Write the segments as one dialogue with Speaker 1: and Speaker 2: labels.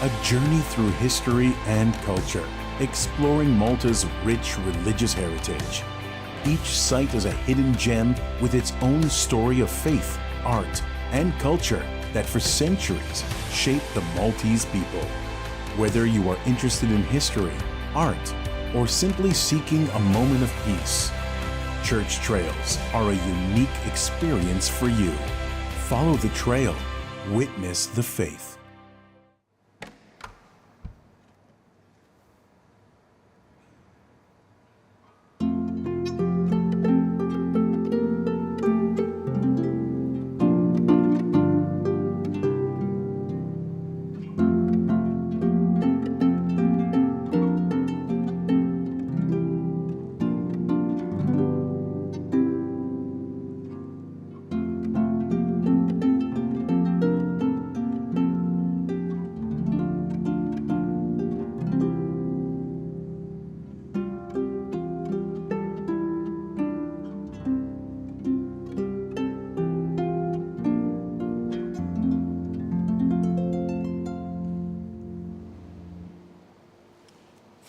Speaker 1: a journey through history and culture, exploring Malta's rich religious heritage. Each site is a hidden gem with its own story of faith, art, and culture that for centuries shaped the Maltese people. Whether you are interested in history, art, or simply seeking a moment of peace, Church Trails are a unique experience for you. Follow the trail, witness the faith.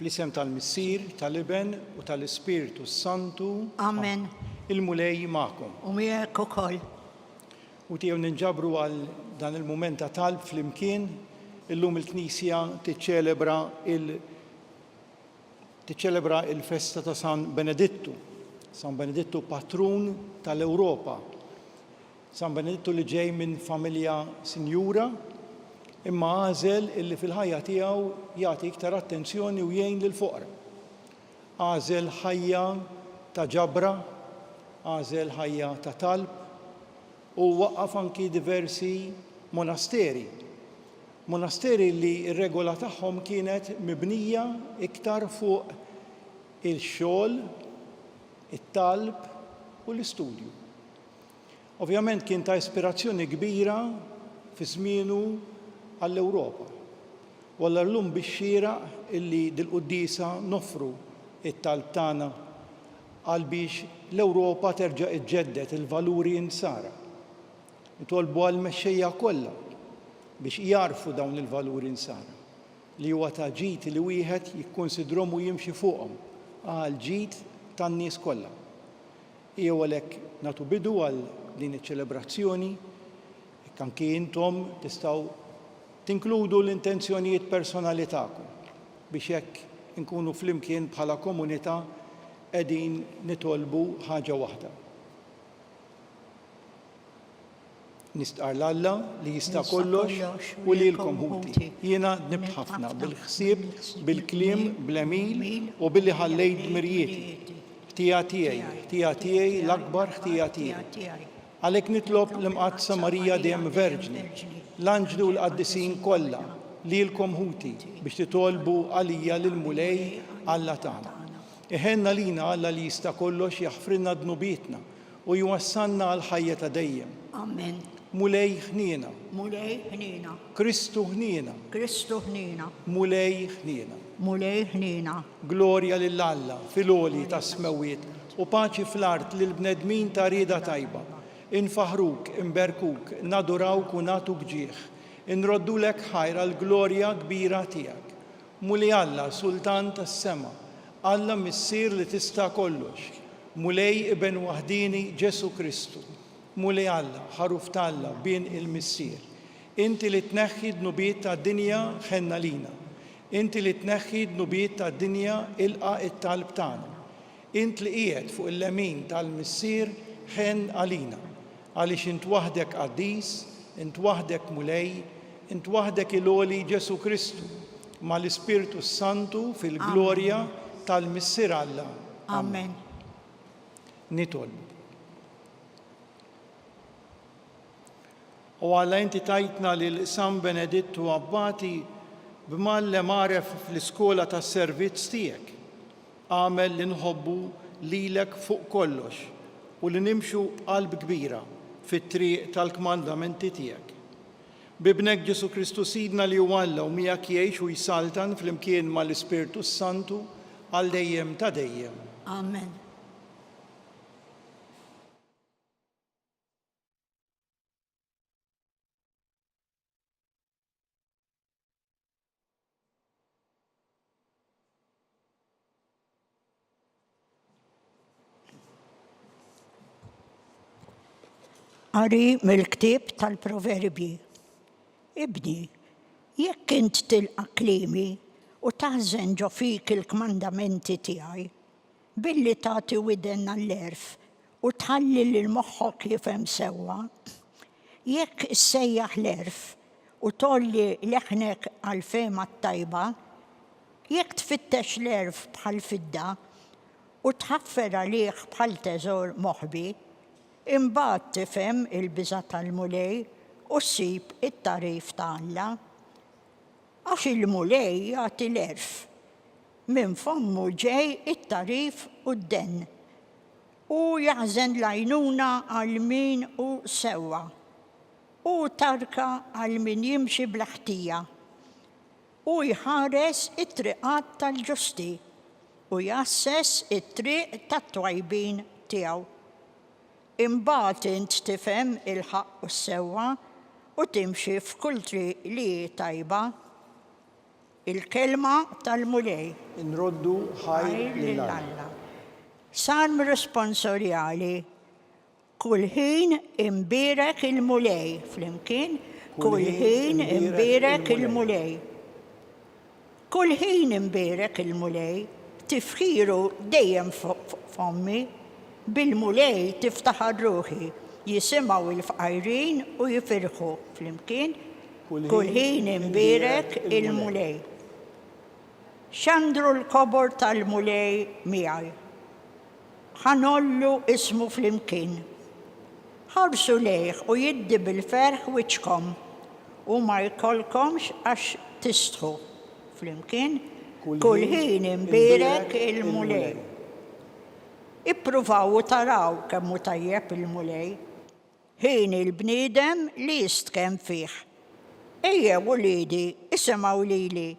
Speaker 2: Fl-isem tal-Missier, tal-Iben u tal-Ispiritu Santu.
Speaker 3: Amen.
Speaker 2: Il-mulej magħkom.
Speaker 3: U miegħek ukoll.
Speaker 2: U tiegħu ninġabru għal dan il-mument ta' talb flimkien, illum il-Knisja tiċċelebra il-festa ta' San Benedittu. San Benedittu patrun tal-Ewropa. San Benedittu li ġej minn familja sinjura, imma għażel illi fil-ħajja tiegħu jagħti iktar attenzjoni u jgħin lill-foqra. Għażel ħajja ta' ġabra, għażel ħajja ta' talb u waqqaf anki diversi monasteri. Monasteri li r-regola tagħhom kienet mibnija iktar fuq il-xogħol, it-talb u l-istudju. Ovvjament kien ta' ispirazzjoni kbira fi żmienu għall-Ewropa. U llum bix-xieraq illi dil-qudiesa noffru it-talb tagħna għal biex l-Ewropa terġa' iġġedded il-valuri insara. Nitolbu għall-mexxejja kollha biex jarfu dawn il-valuri insara li huwa ta' ġid li wieħed jikkonsidrhom u jimxi fuqhom għal ġid tan-nies kollha. Jew għalhekk nagħtu bidu għal din iċ-ċelebrazzjoni anke intom tistgħu tinkludu l-intenzjonijiet personali tagħkom biex hekk inkunu flimkien bħala komunità qegħdin nitolbu ħaġa waħda. Nistqar l-Alla li jista' kollox u lilkom ħuti. Jiena nibt ħafna bil-ħsieb, bil-kliem, bl-emil u billi ħallejt mirjieti. Ħtija tiegħi l-akbar ħtija tiegħi. Għalhekk nitlob l-Imqaddsa Marija Dejjem Verġni, l-anġlu l-qaddisin kollha lilkom ħuti biex titolbu għalija lill-mulej Alla tagħna. Iħenna lina Alla li jista' kollox jaħfrilna dnubietna u jwassalna għal ħajja ta' dejjem.
Speaker 3: Amen.
Speaker 2: Mulej ħniena.
Speaker 3: Mulej ħniena.
Speaker 2: Kristu ħniena.
Speaker 3: Kristu ħniena.
Speaker 2: Mulej ħniena.
Speaker 3: Mulej ħniena.
Speaker 2: Glorja lill-Alla fil-għoli ta' smewiet u paċi fl-art lill-bnedmin ta' rieda tajba. Infaħruk, imberkuk, nadurawk u natuk ġieħ. Inroddulek ħajra l-glorja kbira tiegħek. Mulej Alla, Sultan tas-sema, Alla Missier li tista' kollox. Mulej Iben Waħdini Ġesu Kristu. Mulej Alla, ħaruf t'Alla bien il-Missier. Inti li tneħħi d-nubiet tad-dinja ħenna lina. Inti li tneħħi d-nubiet tad-dinja ilqa' it-talb tagħna. Int li qiegħed fuq il-lemin tal-Missier ħen għalina. Għaliex int waħdek qaddis, int waħdek mulej, int waħdek il-għoli Ġesu Kristu ma l-Ispiritu Santu fil-glorja tal-Missier Alla.
Speaker 3: Amen.
Speaker 2: Nitolbu. U Alla inti tajtna lil San Benedittu Abbati b'mallem għaref fl-iskola tas-servizz tiegħek. Għamel li nħobbu lilek fuq kollox u li nimxu qalb kbira fit-triq tal-kmandamenti tiegħek. Bibnek Ġesu Kristu Sidna li huwa Alla u miegħek jgħix u jsaltan flimkien mal-Ispiritu Santu għal dejjem ta' dejjem.
Speaker 3: Amen. Qari mill-ktieb tal-Proverbji. Ibni, jekk int tilqa' kliemi u taħżen ġo fik il-kmandamenti tiegħi billi tagħti widen għall-erf u tħalli lil moħħok jifhem sewwa, jekk issejjaħ l-erf u tolli leħnek għall-fehma tajba, jekk tfittex l-erf bħal fidda u tħaffer għalih bħal teżor moħbi, imbagħad tifhem il-biża' tal-mulej u ssib it-tarif ta' Alla. Għax il-mulej jagħti l-erf, minn fommu ġej it-tarif u d-den u jaħżen l-għajnuna għal min u sewwa u tarka għal min jimxi bl-ħtija u jħares it-triqat tal-ġusti u jassess it-triq tat-twajbin tiegħu. Imbagħad int tifhem il-ħaqq u s-sewwa u timxi f'kull triq li tajba. Il-kelma tal-mulej.
Speaker 2: Nroddu ħajr lil Alla.
Speaker 3: Salm responsorjali. Kull ħin imbierek il-mulej. Flimkien, kull ħin imbierek il-mulej. Kull ħin imbierek il-mulej. Tifħiru dejjem fommi. Bil-mulej tiftaħar ruħi, jisimgħu il-fqajrin u jifirħu flimkien, kull ħin imbierek il-mulej. X'għandu l-kobor tal-mulej miegħi. Ħanollu ismu flimkien. Ħarsu lejh u jiddi bil-ferħ wiċċkom u ma jkollkomx għax tistħu flimkien, kull ħin imbierek il-mulej. Ippruvaw u taraw kemm hu tajjeb il-mulej. Ħin il-bniedem li jistkemm fih. Ejjew uliedi, isimgħu lili,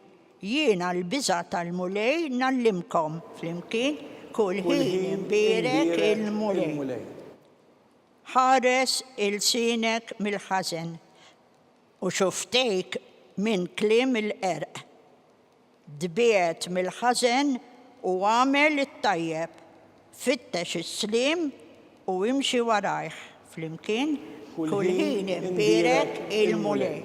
Speaker 3: jiena l-biża' tal-mulej nallimkom flimkien, kull ħin imbierek il-mulej. Ħares il-sinek mill-ħażen u xuftejk minn kliem il-qerq. Dbiet mill-ħażen u għamel it-tajjeb. Fittex is-slim u imxi warajh flimkien, kull ħin imbierek il-mulej.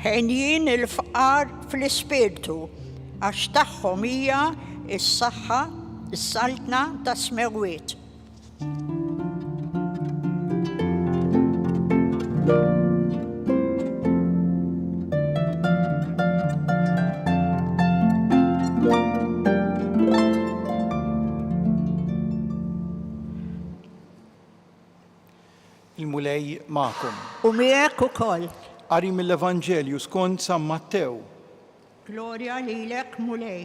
Speaker 3: Ħenjin il-fqar fl-ispirtu għax tagħhom hija s-saħħa is-saltna ta' smewwiet.
Speaker 2: Il-mulej magħkom.
Speaker 3: U miegħek ukoll.
Speaker 2: Qari mill-Evanġelju skont San Mattew.
Speaker 3: Glorja lilek mulej.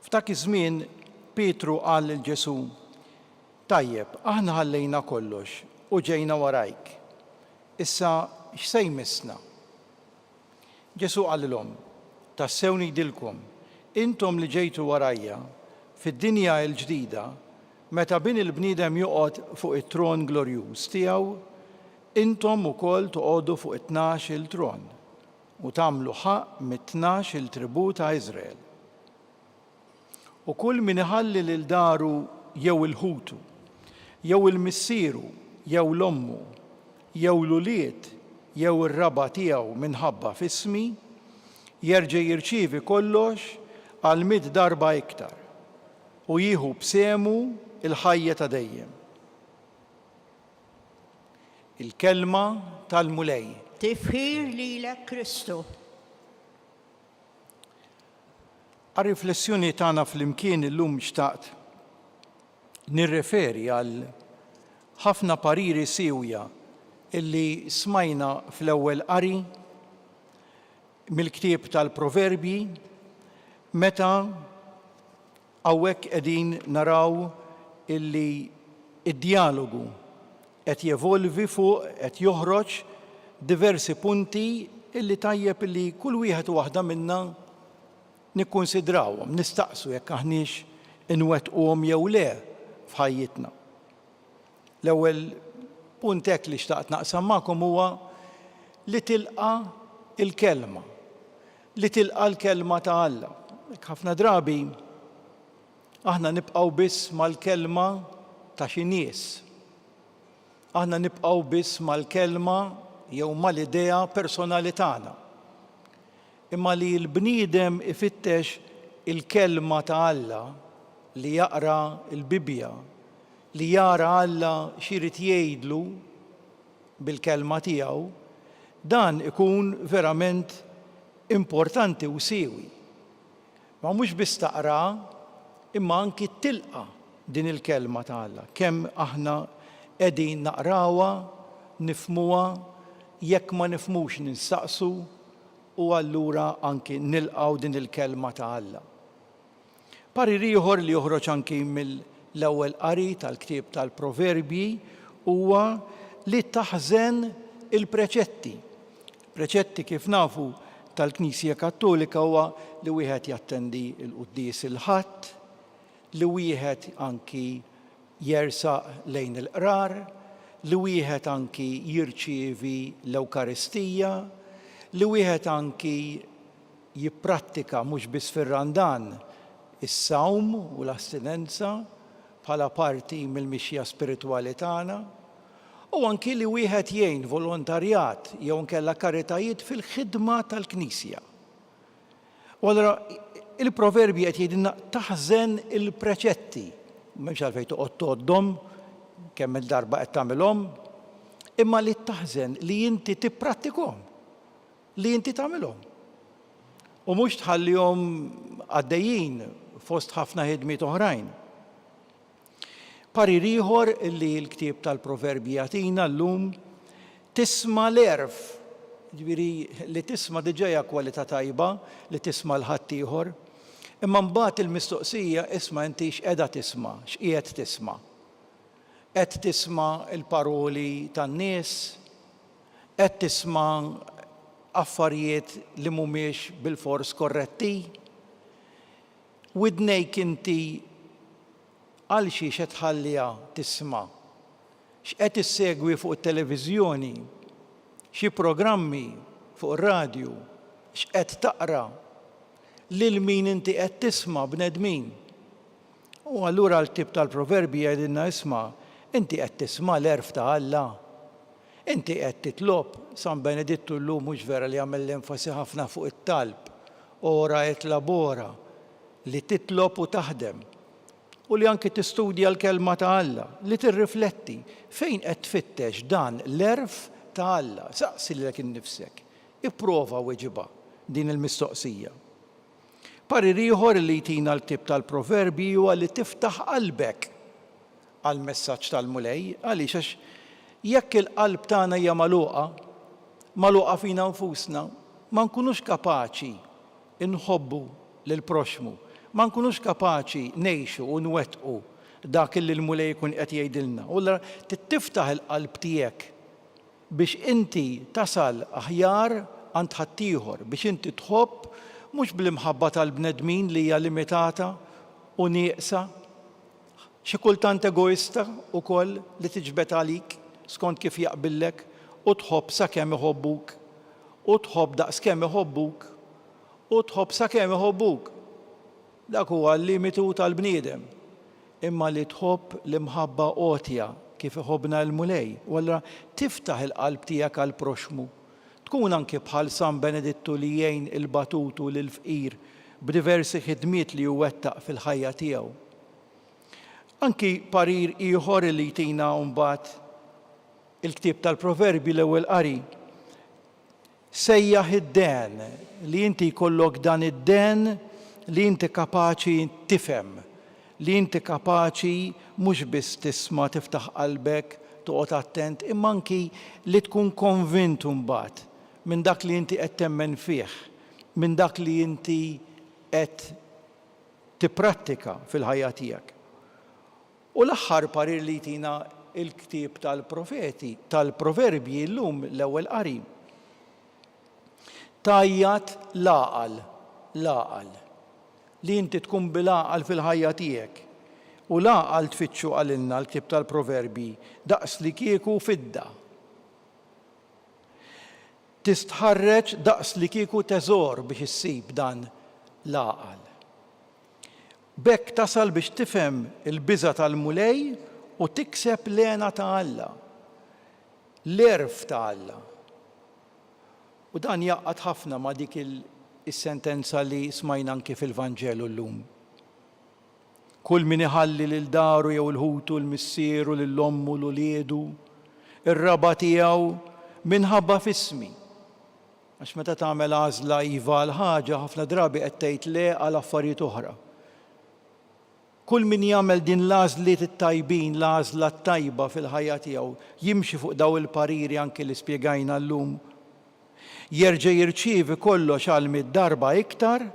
Speaker 2: F'dak iż-żmien Pietru qal lil Ġesu, tajjeb, aħna ħallejna kollox u ġejna warajk. Issa x'se jmissna? Ġesu qalilhom, tassew ngħidilkom, intom li ġejtu warajja fid-dinja l-ġdida, meta bin il-bniedem joqgħod fuq it-tron glorjuż tiegħu, intom ukoll toqgħodu fuq 12 tron u tagħmlu ħaq mit-12 il-tribù ta' Iżrael. U kull min iħalli lil daru jew il-ħutu, jew il-missieru, jew l-ommu, jew l-ulied, jew ir-raba tiegħu minħabba f'ismi, jerġa' jirċievi kollox għal 100 darba iktar u jieħu b'semu il-ħajja ta' dejjem. Il-kelma tal-mulej.
Speaker 3: Tifħir lilek Kristu.
Speaker 2: Għar-riflessjoni tagħna fl-imkien illum xtaqt nirreferi għal ħafna pariri siwja illi smajna fl-ewwel qari mill-ktieb tal-Proverbji meta hawnhekk qegħdin naraw illi id-dialogu qed jevolvi fuq qed joħroġ diversi punti illi tajjeb illi kull wieħed u waħda minna nikkonsidrawhom, nistaqsu jekk aħniex inwettquhom jew le f'ħajjitna. L-ewwel puntek li xtaqt naqsam magħkom huwa li tilqa il-kelma. Li tilqa l-kelma ta' Alla. Ħafna drabi aħna nibqgħu biss mal-kelma ta' xi nies. Aħna nibqgħu biss mal-kelma jew mal-idea personali tagħna. Imma li l-bniedem ifittex il-kelma ta' Alla, li jaqra l-Bibja, li jara Alla x'irid jgħidlu bil-kelma tiegħu, dan ikun verament importanti u siewi. Ma mhux biss taqra, imma anki tilqa din il-kelma ta' Alla. Kemm aħna qegħdin naqrawha, nifhmuha, jekk ma nifhmux nistaqsu u allura anki nilqgħu din il-kelma ta' Alla. Parir ieħor li joħroġ anki mill-ewwel qari tal-ktieb tal-Proverbji huwa li taħżen il-preċetti. Preċetti kif nafu tal-Knisja Kattolika huwa li wieħed jattendi l-quddies il-ħadd, li wieħed anki jersaq lejn il-qrar, li wieħed anki jirċievi l-Ewkaristija, li wieħed anki jipprattika mhux biss fir-Randan is-sawm u l-astinenza bħala parti mill-mixja spiritwali tagħna, u anki li wieħed jgħin volontarjat jew nkella karitajiet fil-ħidma tal-Knisja. U allura il-Proverbji qed jgħidilna taħżen il-preċetti, m'hemmx għalfejn toqgħod tgħoddhom kemm il-darba qed tagħmilhom, imma li taħżen li inti tipprattikhom, li inti tagħmilhom. U mhux tħallihom għaddejjin fost ħafna ħidmiet oħrajn. Parir ieħor li l-ktieb tal-Proverbji jagħtina llum tisma' l-erf. Ġifieri li tisma' diġà hija kwalità tajba li tisma' l-ħadd ieħor, imma mbagħad il-mistoqsija isma' inti x'qiegħda tisma', x'qiegħed tisma'. Qed tisma' il-paroli tan-nies, qed tisma' affarijiet li mhumiex bil-fors korretti. Widnejk inti għal xi qed tħalliha tisma', x'qed issegwi fuq it-televiżjoni, xi programmi fuq ir-radju, x'qed taqra, lil min inti qed tisma' bnedmin. U allura l-ktieb tal-Proverbji jgħidilna isma' inti qed tisma' l-erf ta' Alla. Inti qed titlob, San Benedittu llum mhux vera li jagħmel l-enfasi ħafna fuq it-talb, ora et labora, li titlob u taħdem. U li anki tistudja l-kelma ta' Alla, li tirrifletti fejn qed tfittex dan l-erf ta' Alla. Saqsi lilek innifsek, ipprova weġibha din il-mistoqsija. Parir ieħor li jtina l-ktieb tal-Proverbji huwa li tiftaħ qalbek għall-messaġġ tal-mulej, għaliex għax jekk il-qalb tagħna hija magħluqa fina nfusna, ma nkunux kapaċi inħobbu lill-proxmu. Ma nkunux kapaċi ngħixu u nwettqu dak li l-mulej jkun qed jgħidilna. U allura tiftaħ il-qalb tiegħek biex inti tasal aħjar għand ħadd ieħor, biex inti tħobb mhux bl-imħabba tal-bnedmin li hija limitata u nieqsa, xi kultant egoista wkoll li tiġbed għalik skont kif jaqbillek u tħobb sakemm iħobbuk, u tħobb daqskemm iħobbuk, u tħobb sakemm iħobbuk. Dak huwa l-limitu tal-bniedem, imma li tħobb l-imħabba qotja kif iħobbna l-mulej, u allura tiftaħ il-qalb tiegħek għall-proxmu. Tkun anke bħal San Benedittu li jgħin il-batutu lill-fqir b'diversi ħidmiet li jwettaq fil-ħajja tiegħu. Anki parir ieħor li jtina mbagħad il-ktieb tal-Proverbji l-ewwel qari. Sejjaħ id-den li inti jkollok dan id-den li inti kapaċi tifhem, li inti kapaċi mhux biss tisma' tiftaħ qalbek, toqgħod attent, imma anki li tkun konvint mbagħad minn dak li inti qed temmen fih, minn dak li inti qed tipprattika fil-ħajja tiegħek. U l-aħħar parir li jtina il-ktieb tal-Proverbji llum l-ewwel qari. Tajjat l-għaqal li inti tkun bil-għaqal fil-ħajja tiegħek U laqal tfittxu għalilna l-ktib tal-Proverbi daqs li kieku fidda. Tistħarreġ daqs li kieku teżor biex issib dan laqal. Bekk tasal biex tifhem il-biża tal-mulej u tikseb l-għena ta' Alla, l-erf ta' Alla. U dan jaqqat ħafna ma' dik il-sentenza li smajna anki fil-Vanġelu llum. Kull min iħalli lil daru jew il-ħutu l-missieru lill-ommu l-uliedu, ir-raba tiegħu minħabba f'ismi. Għax meta tagħmel għażla iva għal ħaġa ħafna drabi qed tgħid le għal affarijiet oħra. Kull min jagħmel din l-għażliet it-tajbin, l-għażla tajba fil-ħajja tiegħu, jimxi fuq daw il-pariri anke li spjegajna llum, jerġa' jirċievi kollox għal mid-darba iktar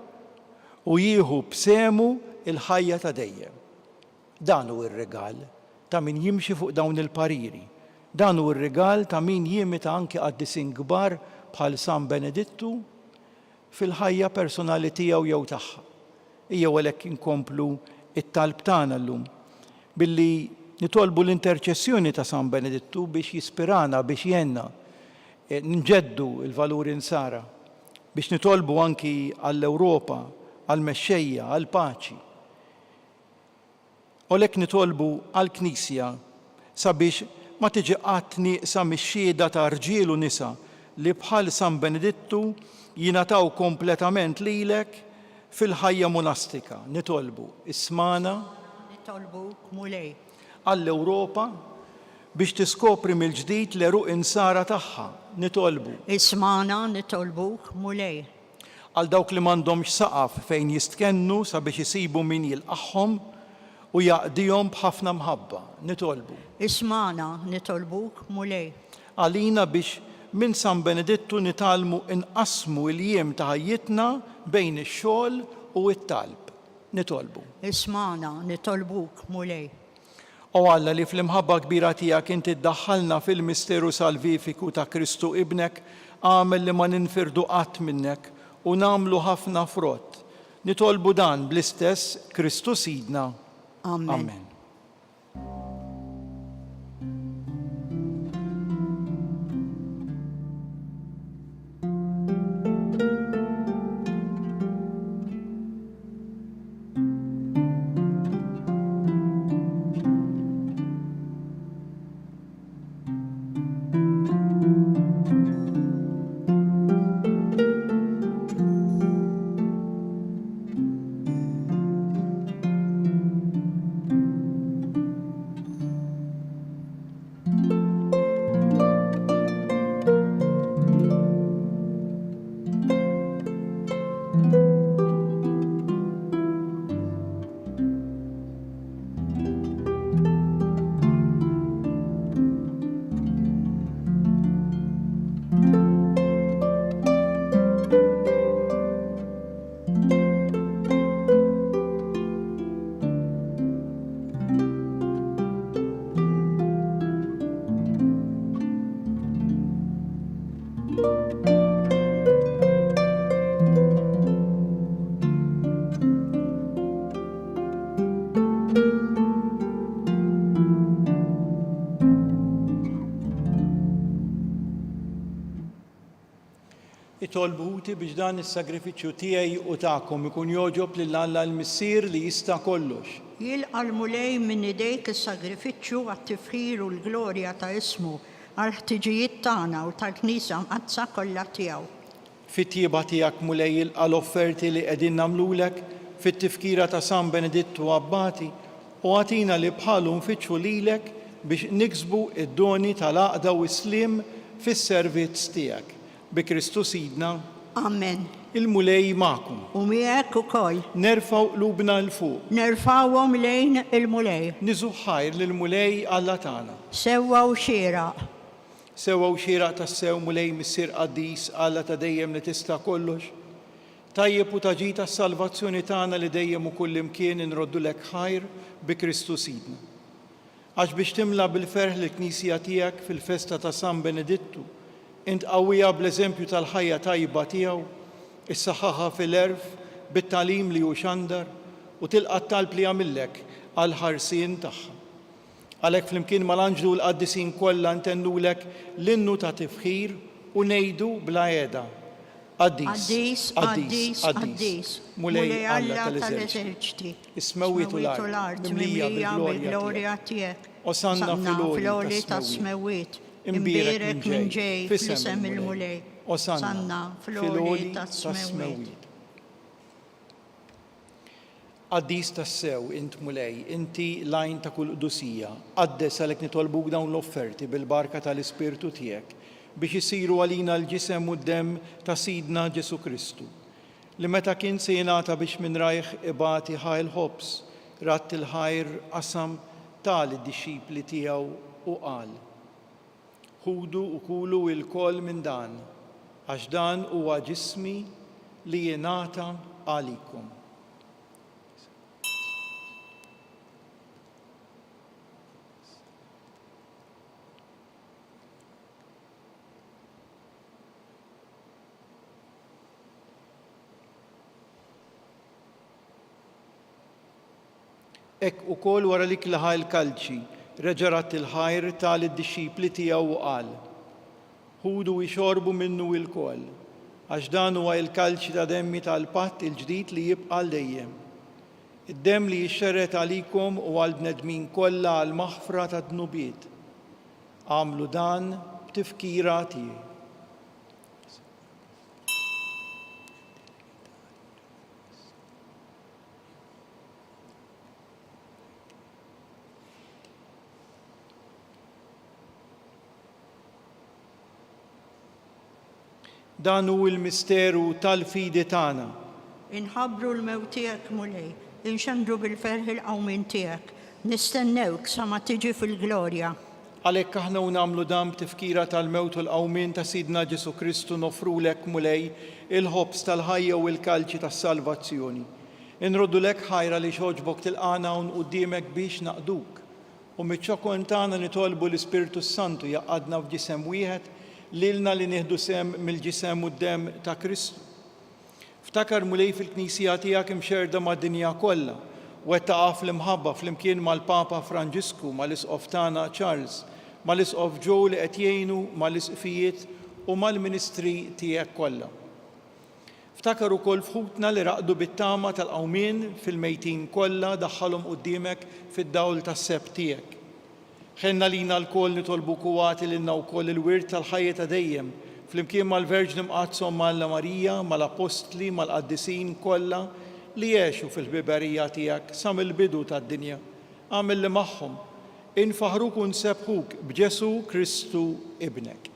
Speaker 2: u jieħu b'semu il-ħajja ta' dejjem. Dan hu r-rigal ta' min jimxi fuq dawn il-pariri. Dan hu r-rigal ta' min jimita anke qaddisin kbar bħal San Benedittu fil-ħajja personali tiegħu jew tagħha. Hija għalhekk inkomplu it-talb tagħna llum billi nitolbu l-interċessjoni ta' San Benedittu biex jispirana, biex jenna nġeddu il-valuri nsara, biex nitolbu anki għall-Ewropa, għall-mexxejja, għall-paċi. Għalhekk nitolbu għall-Knisja sabiex ma tiġi qatt nieqsa mix-xhieda ta' rġiel u nisa li bħal San Benedittu jingħataw kompletament lilek fil-ħajja monastika. Nitolbu ismana
Speaker 3: Nitolbuk mulej.
Speaker 2: għall-Ewropa biex tiskopri mill-ġdid l-eruq insara tagħha. Nitolbu
Speaker 3: Ismana nitolbuk mulej.
Speaker 2: għal dawk li m'għandhomx saqaf fejn jistkennu sabiex isibu min jilqaħħom u jaqdihom b'ħafna mħabba. Nitolbu
Speaker 3: Ismana nitolbuk mulej.
Speaker 2: għalina biex minn San Benedittu nitalmu inqasmu l-jiem ta' ħajjitna bejn ix-xogħol u t-talb. Nitolbu.
Speaker 3: Ismana nitolbuk mulej.
Speaker 2: U Alla li fl-imħabba kbira tiegħek inti ddaħħalna fil-misteru salvifiku ta' Kristu ibnek, għamel li ma ninfirdu qatt minnek u nagħmlu ħafna frott. Nitolbu dan bl-istess Kristu sidna.
Speaker 3: Amen.
Speaker 2: Amen. Itolbuti biex dan is-sagrifiċċju tiegħi u tagħkom ikun jogħġob lil Alla l-Missier li jista' kollox.
Speaker 3: Jilqa' l-mulej minn idejk is-sagrifiċċju għat-tifħir u l-glorja ta' ismu għal-ħtiġijiet tagħna u tal-Knisja mqazza kollha tiegħu.
Speaker 2: Fit-tjieba tiegħek mulej jilqa' l-offerti li qegħdin nagħmlulek fit-tifkira ta' San Benedittu Abbati u għatina li bħalu nfittxu lilek biex niksbu id-doni tal-għaqda u s-slim fis-servizz tiegħek. Bi Kristu sidna.
Speaker 3: Amen.
Speaker 2: Il-mulej magħkom.
Speaker 3: U miegħek ukoll.
Speaker 2: Nerfgħu qlubna l fuq.
Speaker 3: Nerfawhom lejn il-mulej.
Speaker 2: Niżu ħajr lill-mulej Alla tagħna.
Speaker 3: Sewwa u xieraq.
Speaker 2: Sewwa u xieraq tas-sew mulej missier qaddis Alla ta' dejjem li tista' kollox. Tajjeb u taġi tas-salvazzjoni tagħna li dejjem u kull imkien inroddu lek ħajr bi Kristu sidna. Għax biex timla bil-ferħ l-Knisja tiegħek fil-festa ta' San Benedittu, int qawwija bl-eżempju tal-ħajja tajba tiegħu, issaħħaħa fil-erf bit-tagħlim li hu xandar u tilqa' t-talb li għamillek għal ħarsien tagħha. Għalhekk flimkien mal-anġlu l-qaddisin kollha ntennulek l-innu ta' tifħir u ngħidu bla għeda. Qaddis, qaddis, qaddis, mulej Alla tal-eżerċiti, ismewwiet u l-art, mimlija bil-glorja tiegħek, osanna fil-għoli ta' smewwiet, imbierek minn ġej f'isem il-mulej, osanna fil-għoli ta' smewwiet. Qaddis tassew int mulej, inti lajn ta' kull qdusija, qaddes għalhekk nitolbuk dawn l-offerti bil-barka tal-Ispirtu tiegħek biex isiru għalina l-ġisem u d-dem ta' Sidna Ġesu Kristu, li meta kien se jingħata biex minn rajħ ibati ħajl ħobs, ratt il-ħajr qasam tal-disċipli tiegħu u qal: ħudu u kulu il-koll minn dan, għax dan huwa ġismi li jingħata għalikom. Ek ukoll wara li klaħa l-kalċi, reġarat il-ħajr tal-disċipli tiegħu u qal: ħudu jxorbu minnu il-koll, għax dan huwa l-kalċi ta' demmi tal-patt il-ġdid li jibqa' dejjem. Id-demm li jixxerret għalikom u għall-bnedmin kollha għal maħfra ta' dnubiet. Għamlu dan b'tifkira tiegħi. Dan hu l-misteru tal-fidi tagħna.
Speaker 3: Inħabbru l-mewt tiegħek mulej, inxemru bil-ferħ il-qawmin tiegħek, nistennewk sa ma tiġi fil-glorja.
Speaker 2: Għalhekk aħna nagħmlu dan b'tifkira tal-mewt u l-qawmin ta' Sidna Ġesu Kristu nofrulek mulej il-ħobs tal-ħajja u l-kalċi tas-salvazzjoni. Inroddu lek ħajra li xoġbok tilqana hawn quddiemek biex naqduk. U miċ-ċokon tagħna nitolbu l-Ispirtu Santu jaqgħadna f'ġisem wieħed lilna li nieħdu sem mill-ġisem u d-dem ta' Kristu. Ftakar mulej fil-Knisija tiegħek imxerda mad-dinja kollha u qed taqa' fl-imħabba flimkien mal-Papa Franġisku, mal-Isqof tagħna Charles, mal-Isqof Joe li qed jgħinu mal-isqifijiet u mal-ministri tiegħek kollha. Ftakar ukoll fħutna li raqdu bit-tama tal-qawmien fil-mejtin kollha daħħalhom quddiemek fid-dawl tas-seb tiegħek. Ħenna lina l-koll nitolbu kuwati lilna wkoll il-wirt tal-ħajja ta' dejjem, flimkien mal-Verġni mqazzhom mal Marija, mal-Apostli, mal-Qaddisin kollha li jgħixu fil-ħbiberija tiegħek sa mill-bidu tad-dinja. Għamil li magħhom, infaħruk u nsebħuk b'Ġesu Kristu ibnek.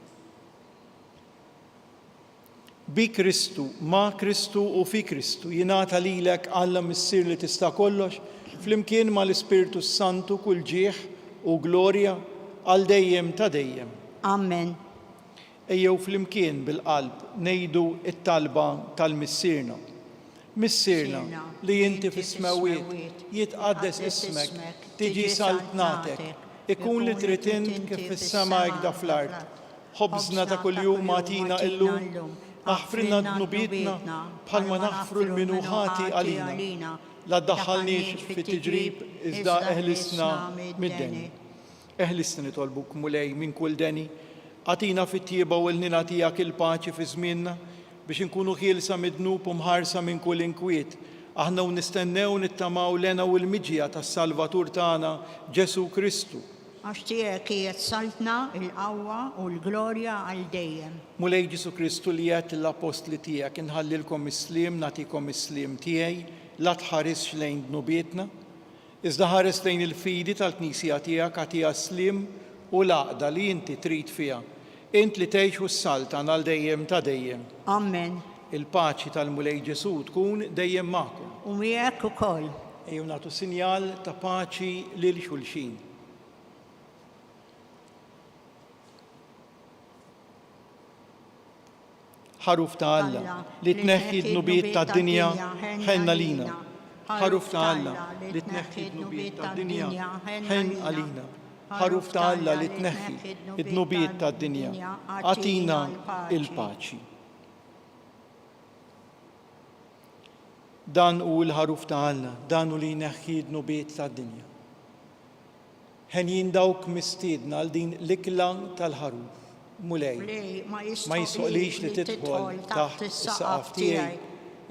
Speaker 2: Bi Kristu, ma' Kristu u fi Kristu jingħata lilek Alla missier li tista' kollox, flimkien mal-Ispirtu Santu kull ġieħ u glorja għal dejjem ta' dejjem.
Speaker 3: Amen.
Speaker 2: Ejjew flimkien bil-qalb ngħidu it-talba tal-missierna. Missierna li inti fis-smewwiet jitqaddes ismek, tiġi saltnatek, ikun li trid int kif fis-sema hekk fl-art. Ħobżna ta' kuljum agħtina illum, aħfrilna dnubietna bħalma naħfru l-minuħati għalina. La ddaħħalniex fit-tiġrib iżda eħlisna mid-deni. Eħlisna nitolbuk mulej minn kull deni, għatina fit-tjieba u l-nina tiegħek il-paċi fi żmienna biex inkunu ħielsa mid-dnub u mħarsa minn kull inkwiet. Aħna nistennew nittamaw lena u l-miġja tas-Salvatur tagħna Ġesu Kristu.
Speaker 3: Għax tiegħek qiegħed saltna l-qawwa u l-glorja għal dejjem.
Speaker 2: Mulej Ġesu Kristu li qed l-apostli tiegħek inħallilkom is-sliem nagħtikom is-sliem tiegħi, la tħares lejn dnubietna, iżda ħares lejn il-fidi tal-Knisja tiegħek għatiha sliem u l-għaqda li inti trid fiha. Int li tgħix u s-saltan għal dejjem ta' dejjem.
Speaker 3: Amen.
Speaker 2: Il-paċi tal-Mulej Ġesu tkun dejjem magħkom.
Speaker 3: U miegħek ukoll.
Speaker 2: Ejjew nagħtu sinjal ta' paċi lil xulxin. ħaruf ta' Alla li tneħħi d-nubiet tad-dinja ħenna lina. Ħaruf ta' Alla li tneħħi d-nubiet tad-dinja ħen għalina. Ħaruf ta' Alla li tneħħi d-nubiet tad-dinja għatina il-paċi. Dan hu l-ħaruf ta' Alla, dan hu li jneħħi d-nubiet tad-dinja. ħenjin dawk mistiedna għal din l-ikla tal-ħarub. Mulej, ma jisqolix li tidħol taħt is-saqaf tiegħi,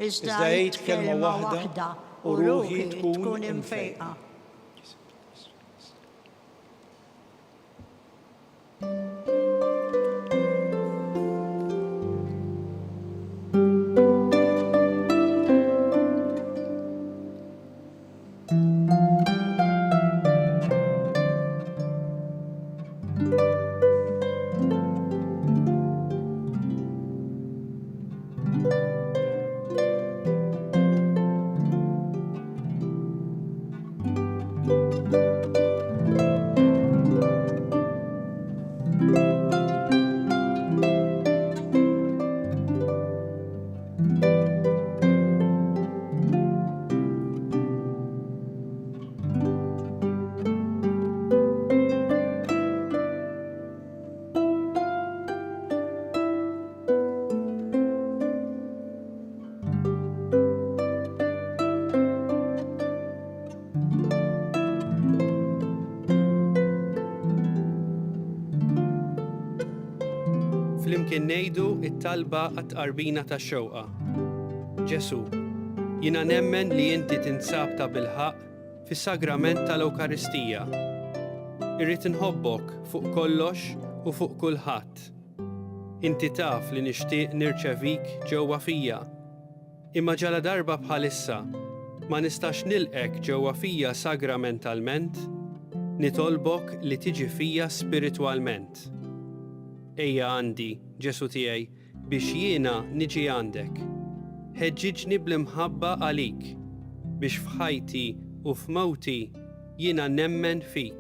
Speaker 2: iżda jgħid kelma waħda u ruħi tkun imfejqa.
Speaker 4: Flimkien ngħidu t-talba għat-tqarbina tax-xewqa. Ġesu, jiena nemmen li inti tinsab ta' bilħaq fis-sagrament tal-Ewkaristija. Irrid inħobbok fuq kollox u fuq kulħadd. Inti taf li nixtieq nirċevik ġewwa fija. Imma ġala darba bħalissa ma nistax nilqek ġewwa fija sagramentalment, nitolbok li tiġi fija spiritwalment. Ejja għandi, Ġesu tiegħi, biex jiena niġi għandek. Ħeġġiġni bl-imħabba għalik, biex f'ħajti u f'mawti jiena nemmen fik,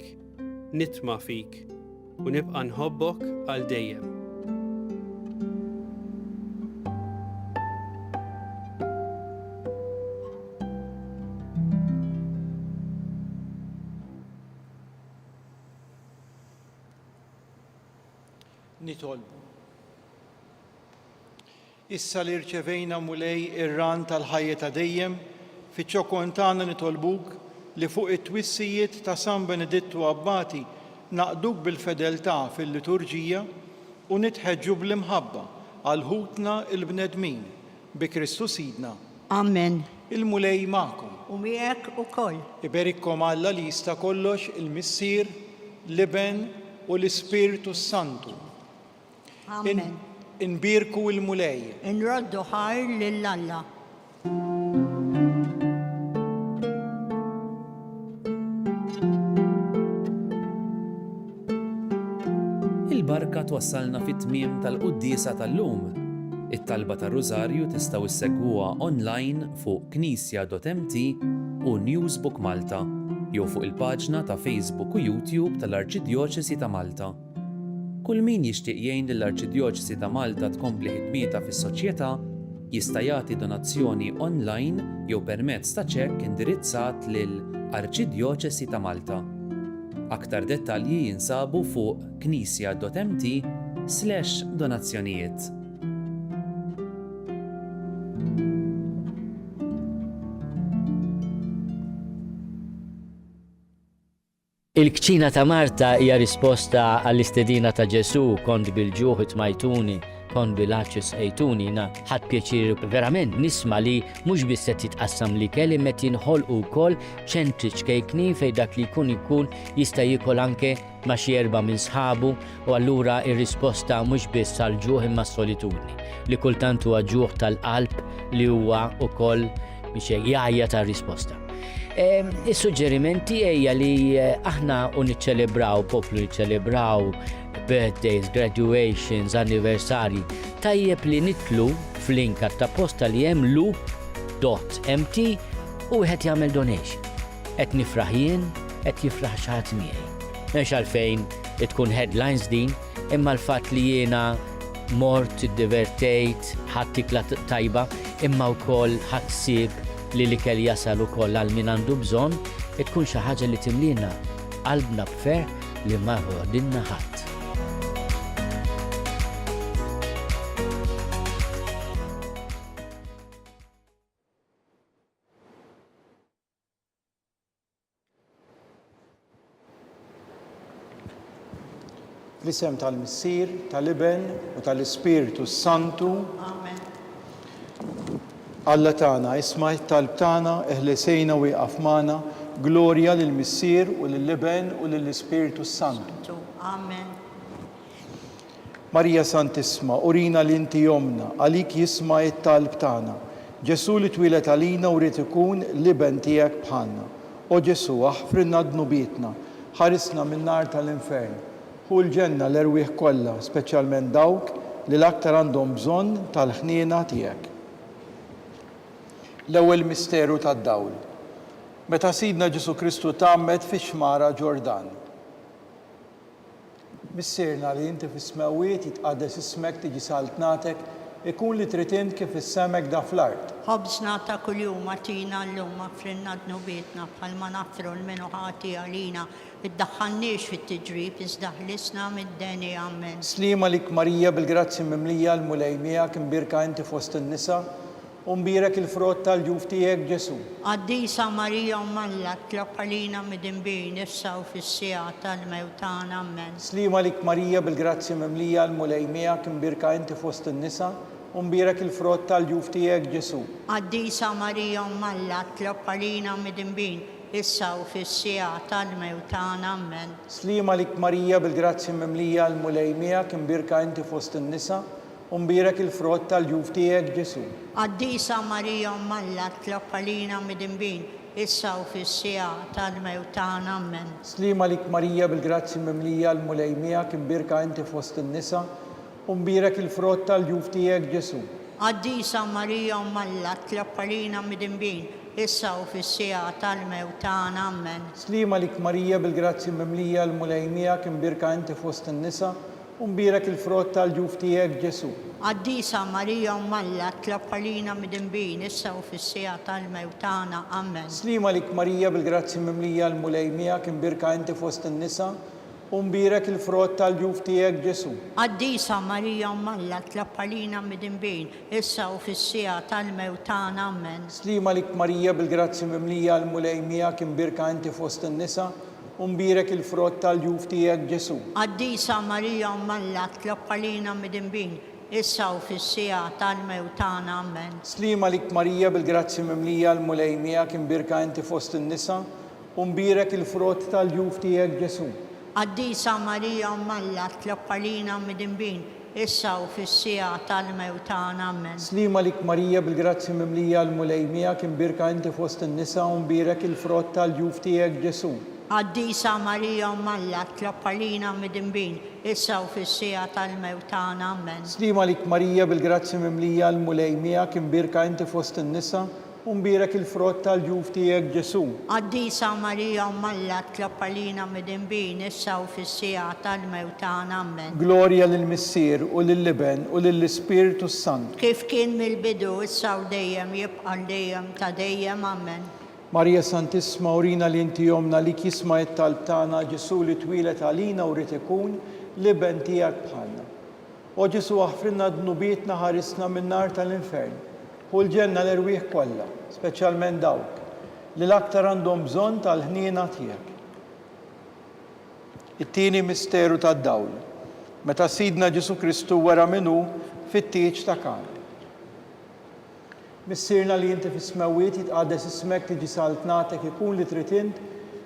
Speaker 4: nitma' fik u nibqa' nħobbok għal dejjem.
Speaker 2: Nitolbu. Issa li rċevejna mulej ir-ran tal-ħajja ta' dejjem, fiċ-ċokon tagħna nitolbuk li fuq it-twissijiet ta' San Benedittu Abbati naqduk bil-fedeltà fil-liturġija u nitħeġġu bl-imħabba għal ħutna il-bnedmin bi Kristu Sidna.
Speaker 3: Amen.
Speaker 2: Il-mulej magħkom.
Speaker 3: U miegħek ukoll.
Speaker 2: Iberikkom Alla li jista' kollox il-Missier, l-Iben u l-Ispiritu Santu.
Speaker 3: Amen.
Speaker 2: Inbirku il-mulej.
Speaker 3: Inroddu ħar lill-Alla.
Speaker 5: Il-barka twassalna fit-tmiem tal-Qudiesa tal-lum. It-talba tar-Rużarju tistgħu issegwuha online fuq knisja.mt u Newsbook Malta jew fuq il-paġna ta' Facebook u YouTube tal-Arċidjoċesi ta' Malta. Kull min jixtieq jgħin lill-Arċidjoċesi ta' Malta tkompli ħidmietha fis-soċjetà jista' jagħti donazzjoni online jew permezz ta' ċekk indirizzat lil Arċidjoċesi ta' Malta. Aktar dettalji jinsabu fuq knisja.mt/donazzjonijiet.
Speaker 6: Il-kċina ta' Marta hija risposta għall-istedina ta' Ġesu, kont bil-ġuħ itmajtuni, kont bil-aċċess ejtuni, ħadd pjaċir verament nisma li mhux biss qed titqassam li kelli met jinħolqu wkoll ċentri ċkejkni fejn dak li jkun jista' jiekol anke ma' xi erba' minn sħabu u allura ir-risposta mhux biss għall-ġuħ imma s-solitudni li kultant huwa ġuħ tal-qalb li huwa wkoll biex jgħajja tar-risposta. Is-suġġerimenti hija li aħna niċċelebraw, poplu niċċelebraw birthdays, graduations, anniversari. Tajjeb li nitlu f'link ta' posta li hemm loop.mt u wieħed jagħmel donation. Qed nifraħ jien, qed jifraħ xi ħadd miegħi. Mhux għalfejn tkun headlines din, imma l-fatt li jiena mort iddivertejt, ħadd tikla tajba, imma wkoll ħadd sieb li l-ikel jasal ukoll għal min għandu bżonn, tkun xi ħaġa li timlina qalbna b'fer li ma ħodilna ħadd.
Speaker 2: fl-isem tal-Missier, tal-Iben u tal-Ispiritu Santu.
Speaker 3: Amen.
Speaker 2: Alla tagħna isma' t-talb tagħna, eħlisejna u jaqaf magħna, glorja lill-Missier u lill-Iben u lill-Ispiritu Santu.
Speaker 3: Amen.
Speaker 2: Marija Santisma, urina li inti jomna, għalik jisma' t-talb tagħna. Ġesu li twilet għalina u rrid ikun l-Iben tiegħek bħalna. O Ġesu, aħfrinna d-nubietna, ħarisna min-nar tal-infern. Hu l-ġenna l-erwieħ kollha, speċjalment dawk li l-aktar għandhom bżonn tal-ħniena tiegħek. L-ewwel misteru tad-dawl. Meta Sidna Ġesu Kristu tgħammed fix-xmara Ġordan. Missierna li inti fis-smawiet jitqaddes ismek tiġi saltnatek, ikun li trid int kif issemek da fl-art.
Speaker 3: Ħobżna ta' kuljum atina llum aħfrinna d-nubietna bħalma naffru l-minu ħati għalina, iddaħħalniex fit-tiġrib iżda ħlisna mid-deni. Amen.
Speaker 2: Slima lik Marija bil-grazzi mimlija l-mulejmija kimbirka inti fost in-nisa u mbirek il-frott tal-ġuf tiegħek Ġesu.
Speaker 3: Qaddisa Marija Malla tlob għalina mid-inbin issa u fis-sija tal-mewtana. Amen.
Speaker 2: Slima lik Marija bil-grazzi mimlija l-mulejmija kimbirka inti fost in-nisa u mbirek il-frott tal-ġuf tiegħek Ġesu.
Speaker 3: Qaddisa Marija Malla tlob għalina mid-inbin issa u fis-sija tal-mewtana. Amen.
Speaker 2: Slima lik Marija bil-grazzi mimlija l-mulejmija kimbirka inti fost in-nisa u mbirek il-frott tal-ġuf tiegħek Ġesu.
Speaker 3: Qaddisa Marija Malla tlob għalina mid-inbin issa u fis-sija tal-mewtana. Amen.
Speaker 2: Slima lik Marija bil-grazzi mimlija l-mulejmija kimbirka inti fost in-nisa u mbirek il-frott tal-ġuf tiegħek Ġesu.
Speaker 3: Qaddisa Marija Malla tlob għalina mid-inbin issa u fis-sija tal-mewtana. Amen.
Speaker 2: Slima lik Marija bil-grazzi mimlija l-mulejmija kimbirka inti fost in-nisa u mbirek il-frott tal-ġuf tiegħek Ġesu.
Speaker 3: Qaddisa Marija Malla tlob għalina mid-inbin issa u fis-sija tal-mewtana. Amen.
Speaker 2: Slima lik Marija bil-grazzi mimlija l-mulejmija kimbirka inti fost in-nisa u mbirek il-frott tal-ġuf tiegħek Ġesu.
Speaker 3: Qaddisa Marija Malla tlob għalina mid-inbin issa u fis-sija tal-mewtana. Amen.
Speaker 2: Slima lik Marija bil-grazzi mimlija l-mulejmija kimbirka inti fost in-nisa u mbirek il-frott tal-ġuf tiegħek Ġesu.
Speaker 3: Qaddisa Marija Malla tlob għalina mid-inbin issa u fis-sija tal-mewtana. Amen.
Speaker 2: Slima lik Marija bil-grazzi mimlija l-mulejmija kimbirka inti fost in-nisa u mbirek il-frott tal-ġuf tiegħek Ġesu.
Speaker 3: Qaddisa Marija Malla tlob għalina mid-inbin issa u fis-sija tal-mewtana. Amen.
Speaker 2: Slima lik Marija bil-grazzi mimlija l-mulejmija kimbirka inti fost in-nisa u mbirek il-frott tal-ġuf tiegħek Ġesu.
Speaker 3: Qaddisa Marija Malla tlob għalina mid-inbin issa u fis-sija tal-mewtana. Amen.
Speaker 2: Slima lik Marija bil-grazzi mimlija l-mulejmija kimbirka inti fost in-nisa u mbirek il-frott tal-ġuf tiegħek Ġesu.
Speaker 3: Qaddisa Marija Malla tlob għalina mid-inbin issa u fis-sija tal-mewtana. Amen.
Speaker 2: Glorja lill-Missier u lill-Iben u lill-Ispiritu Sant.
Speaker 3: Kif kien mill-bidu issa u dejjem jibqa' dejjem ta' dejjem. Amen.
Speaker 2: Marija Santisma, urina li inti jomna li jisma' t-talb tagħna Ġesu li twilet għalina u rrid ikun l-Iben tiegħek bħalna. O Ġesu aħfrinna d-nubietna ħarisna min-nar tal-infern. Hu l-ġenna l-erwieħ kollha, speċjalment dawk li l-aktar għandhom bżonn tal-ħniena tiegħek. It-tieni misteru tad-dawl. Meta Sidna Ġesu Kristu wara minnu fit-tieġ ta' Kana. Missierna li inti fis-smawiet jitqaddes ismek tiġi saltnatek ikun li trid int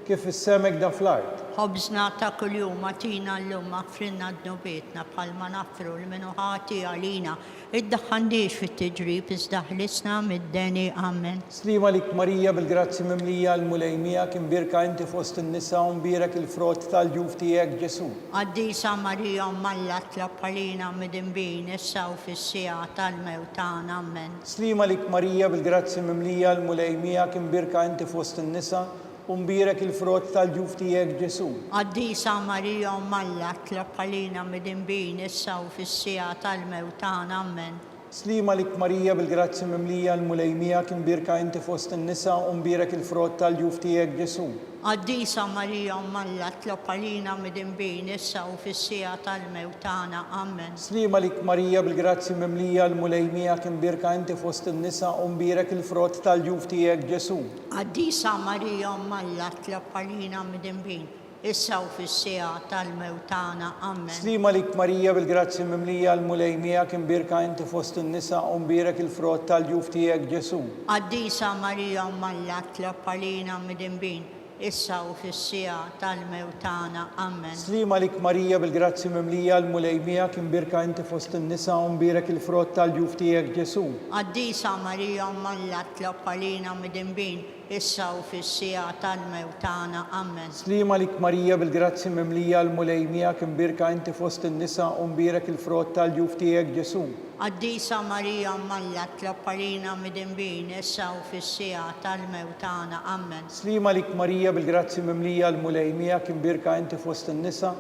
Speaker 2: kif issemek da fl-art.
Speaker 3: Ħobżna ta' kuljum atina llum aħfrinna d-nubietna bħalma naffru l-minu ħati għalina, iddaħħalniex fit-tiġrib iżda ħlisna mid-deni. Amen.
Speaker 2: Slima lik Marija bil-grazzi mimlija l-mulejmija kimbirka inti fost in-nisa u mbirek il-frott tal-ġuf tiegħek Ġesu.
Speaker 3: Qaddisa Marija Malla tlob għalina mid-inbin issa u fis-sija tal-mewtana. Amen.
Speaker 2: Slima lik Marija bil-grazzi mimlija l-mulejmija kimbirka inti fost in-nisa u mbirek il-frott tal-ġuf tiegħek Ġesu.
Speaker 3: Qaddisa Marija Malla tlob għalina mid-inbin issa u fis-sija tal-mewtana. Amen.
Speaker 2: Slima lik Marija bil-grazzi mimlija l-mulejmija kimbirka inti fost in-nisa u mbirek il-frott tal-ġuf tiegħek Ġesu.
Speaker 3: Qaddisa Marija Malla tlob għalina mid-inbin issa u fis-sija tal-mewtana. Amen.
Speaker 2: Slima lik Marija bil-grazzi mimlija l-mulejmija kimbirka inti fost in-nisa u mbirek il-frott tal-ġuf tiegħek Ġesu.
Speaker 3: Qaddisa Marija Malla tlob għalina mid-inbin issa u fis-sija tal-mewt tagħna. Amen.
Speaker 2: Slima lik Marija bil-grazzi mimlija l-mulejmija kien birka inti fost in-nisa u mbirek il-frott tal-ġuf tiegħek Ġesu.
Speaker 3: Qaddisa Marija Malla tlob għalina midinbin, issa u fis-sija tal-mewt tagħna. Amen.
Speaker 2: Slima lik Marija bil-grazzi mimlija l-mulejmija kien birka inti fost in-nisa u mbirek il-frott tal-ġuf tiegħek Ġesu.
Speaker 3: Qaddisa Marija Malla tlob għalina midinbin, issa u fis-sija tal-mewt tagħna. Amen.
Speaker 2: Slima lik Marija bil-grazzi mimlija l-mulejmija kien birka inti fost in-nisa u mbirek il-frott tal-ġuf tiegħek Ġesu.
Speaker 3: Qaddisa Marija Malla tlob għalina midinbin, issa u fis-sija tal-mewt tagħna. Amen.
Speaker 2: Slima lik Marija bil-grazzi mimlija l-mulejmija kien birka inti fost in-nisa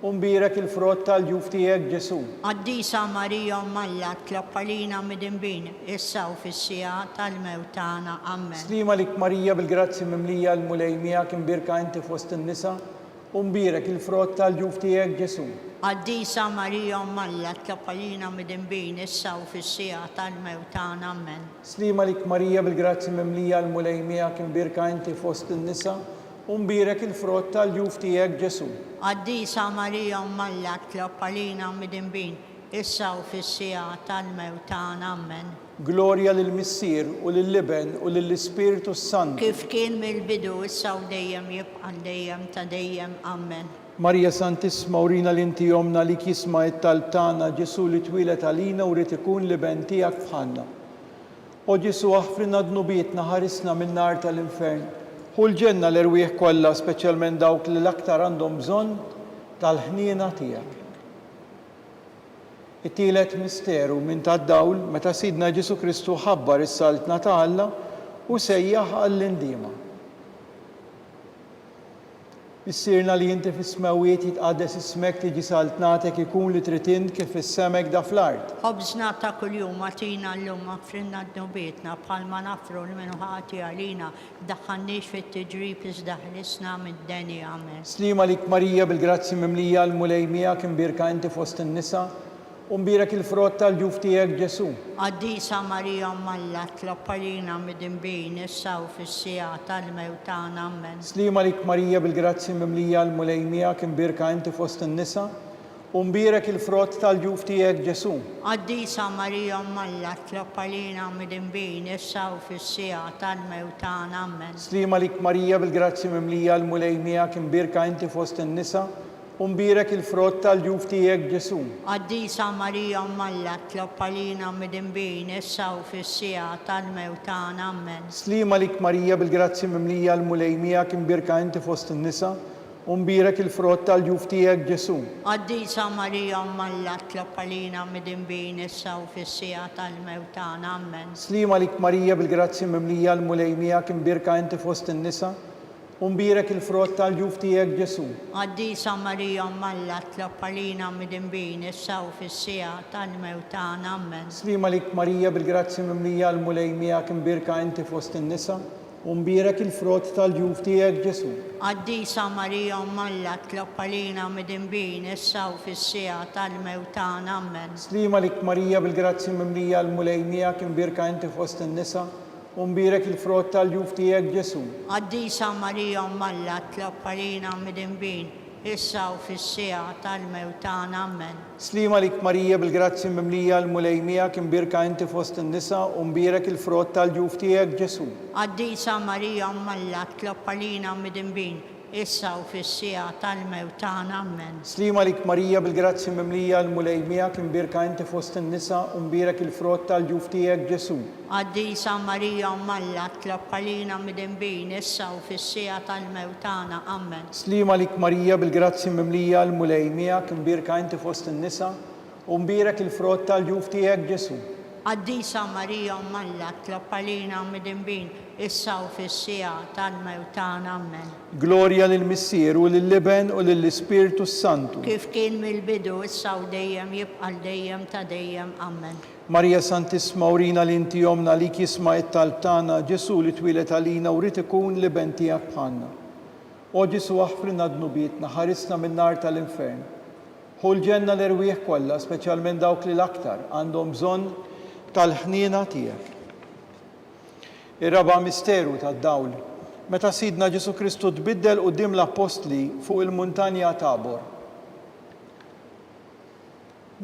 Speaker 2: u mbirek il-frott tal-ġuf tiegħek Ġesu.
Speaker 3: Qaddisa Marija Malla tlob għalina midinbin, issa u fis-sija tal-mewt tagħna. Amen.
Speaker 2: Slima lik Marija bil-grazzi mimlija l-mulejmija kien birka inti fost in-nisa u mbirek il-frott tal-ġuf tiegħek Ġesu.
Speaker 3: Qaddisa Marija Malla tlob għalina midinbin, issa u fis-sija tal-mewt tagħna. Amen.
Speaker 2: Slima lik Marija bil-grazzi mimlija l-mulejmija kien birka inti fost in-nisa u mbirek il-frott tal-ġuf tiegħek Ġesu.
Speaker 3: Qaddisa Marija Malla tlob għalina midinbin, issa u fis-sija tal-mewt tagħna. Amen.
Speaker 2: Glorja lill-Missier u lill-Liben u lill-Ispiritu Santu.
Speaker 3: Kif kien mill-bidu, issa u dejjem jibqa' dejjem ta' dejjem. Amen.
Speaker 2: Marija Santissima urina l-inti jomna li kisma it-talb tagħna Ġesu li twilet għalina u rrid ikun liben tiegħek bħalna. O Ġesu aħfrinna dnubietna ħarisna min-nar tal-infern. Hu l-ġenna l-erwieħ kollha speċjalment dawk li l-aktar għandhom bżonn tal-ħniena tiegħek. It-tielet misteru minn tad-dawl meta Sidna Ġesu Kristu ħabbar is-saltna ta' Alla u sejjaħ għall-indiema. Issirna li inti fis-smawiet jitqaddes ismek tiġi saltnatek ikun li trid int kif is-semek da fl-art.
Speaker 3: Ħobżna ta' kuljum agħtina llum aħfrinna dnubietna bħalma nafru li minnu ħati għalina ddaħħalniex fit-tiġrib iżda ħlisna mid-deni. Amen.
Speaker 2: Slima lik Marija bil-grazzi mimlija l-mulejmija kien birka inti fost in-nisa u mbirek il-frott tal-ġuf tiegħek Ġesu.
Speaker 3: Qaddisa Marija Malla tlob għalina midinbin, issa u fis-sija tal-mewt tagħna. Amen.
Speaker 2: Slima lik Marija bil-grazzi mimlija l-mulejmija kien birka inti fost in-nisa u mbirek il-frott tal-ġuf tiegħek Ġesu.
Speaker 3: Qaddisa Marija Malla tlob għalina midinbin, issa u fis-sija tal-mewt tagħna. Amen.
Speaker 2: Slima lik Marija bil-grazzi mimlija l-mulejmija kien birka inti fost in-nisa u mbirek il-frott tal-ġuf tiegħek Ġesu.
Speaker 3: Qaddisa Marija Malla tlob għalina midinbin, issa u fis-sija tal-mewt tagħna. Amen.
Speaker 2: Slima lik Marija bil-grazzi mimlija l-mulejmija kien birka inti fost in-nisa u mbirek il-frott tal-ġuf tiegħek Ġesu.
Speaker 3: Qaddisa Marija Malla tlob għalina midinbin, issa u fis-sija tal-mewt tagħna. Amen.
Speaker 2: Slima lik Marija bil-grazzi mimlija l-mulejmija kien birka inti fost in-nisa u mbirek il-frott tal-ġuf tiegħek Ġesu.
Speaker 3: Qaddisa Marija Malla tlob għalina midinbin, issa u fis-sija tal-mewt tagħna. Amen.
Speaker 2: Slima lik Marija bil-grazzi mimlija l-mulejmija kien birka inti fost in-nisa u mbirek il-frott tal-ġuf tiegħek Ġesu.
Speaker 3: Qaddisa Marija Malla tlob għalina midinbin, issa u fis-sija tal-mewt tagħna. Amen.
Speaker 2: Slima lik Marija bil-grazzi mimlija l-mulejmija kien birka inti fost in-nisa u mbirek il-frott tal-ġuf tiegħek Ġesu.
Speaker 3: Qaddisa Marija Malla tlob għalina midinbin, issa u fis-sija tal-mewt tagħna. Amen.
Speaker 2: Slima lik Marija bil-grazzi mimlija l-mulejmija kien birka inti fost in-nisa u mbirek il-frott tal-ġuf tiegħek Ġesu.
Speaker 3: Qaddisa Marija Malla tlob għalina midinbin, issa u fis-sija tal-mewt tagħna. Amen.
Speaker 2: Slima lik Marija bil-grazzi mimlija l-mulejmija kien birka inti fost in-nisa u mbirek il-frott tal-ġuf tiegħek Ġesu.
Speaker 3: Qaddisa Marija Malla tlob għalina midinbin, issa u fis-sija tal-mewt tagħna. Amen.
Speaker 2: Slima lik Marija bil-grazzi mimlija l-mulejmija kien birka inti fost in-nisa u mbirek il-frott tal-ġuf tiegħek Ġesu.
Speaker 3: Qaddisa Marija Malla tlob għalina midinbin, issa u fis-sija tal-mewt tagħna. Amen.
Speaker 2: Glorja lill-Missier u lill-Liben u lill-Ispiritu Santu.
Speaker 3: Kif kien mill-bidu, issa u dejjem jibqa' dejjem ta' dejjem. Amen.
Speaker 2: Marija Santissima urina l-inti jomna li kisma it-talb tagħna Ġesu li twilet għalina u rrid ikun liben tiegħek bħalna. O Ġesu aħfrinna dnubietna ħarisna min-nar tal-infern. Hu l-ġenna l-erwieħ kollha speċjalment dawk li l-aktar għandhom bżonn tal-ħniena tiegħek. Ir-raba' misteru tad-dawl Meta Sidna Ġesu Kristu tbiddel quddiem l-Apostli fuq il-Muntanja Tabor.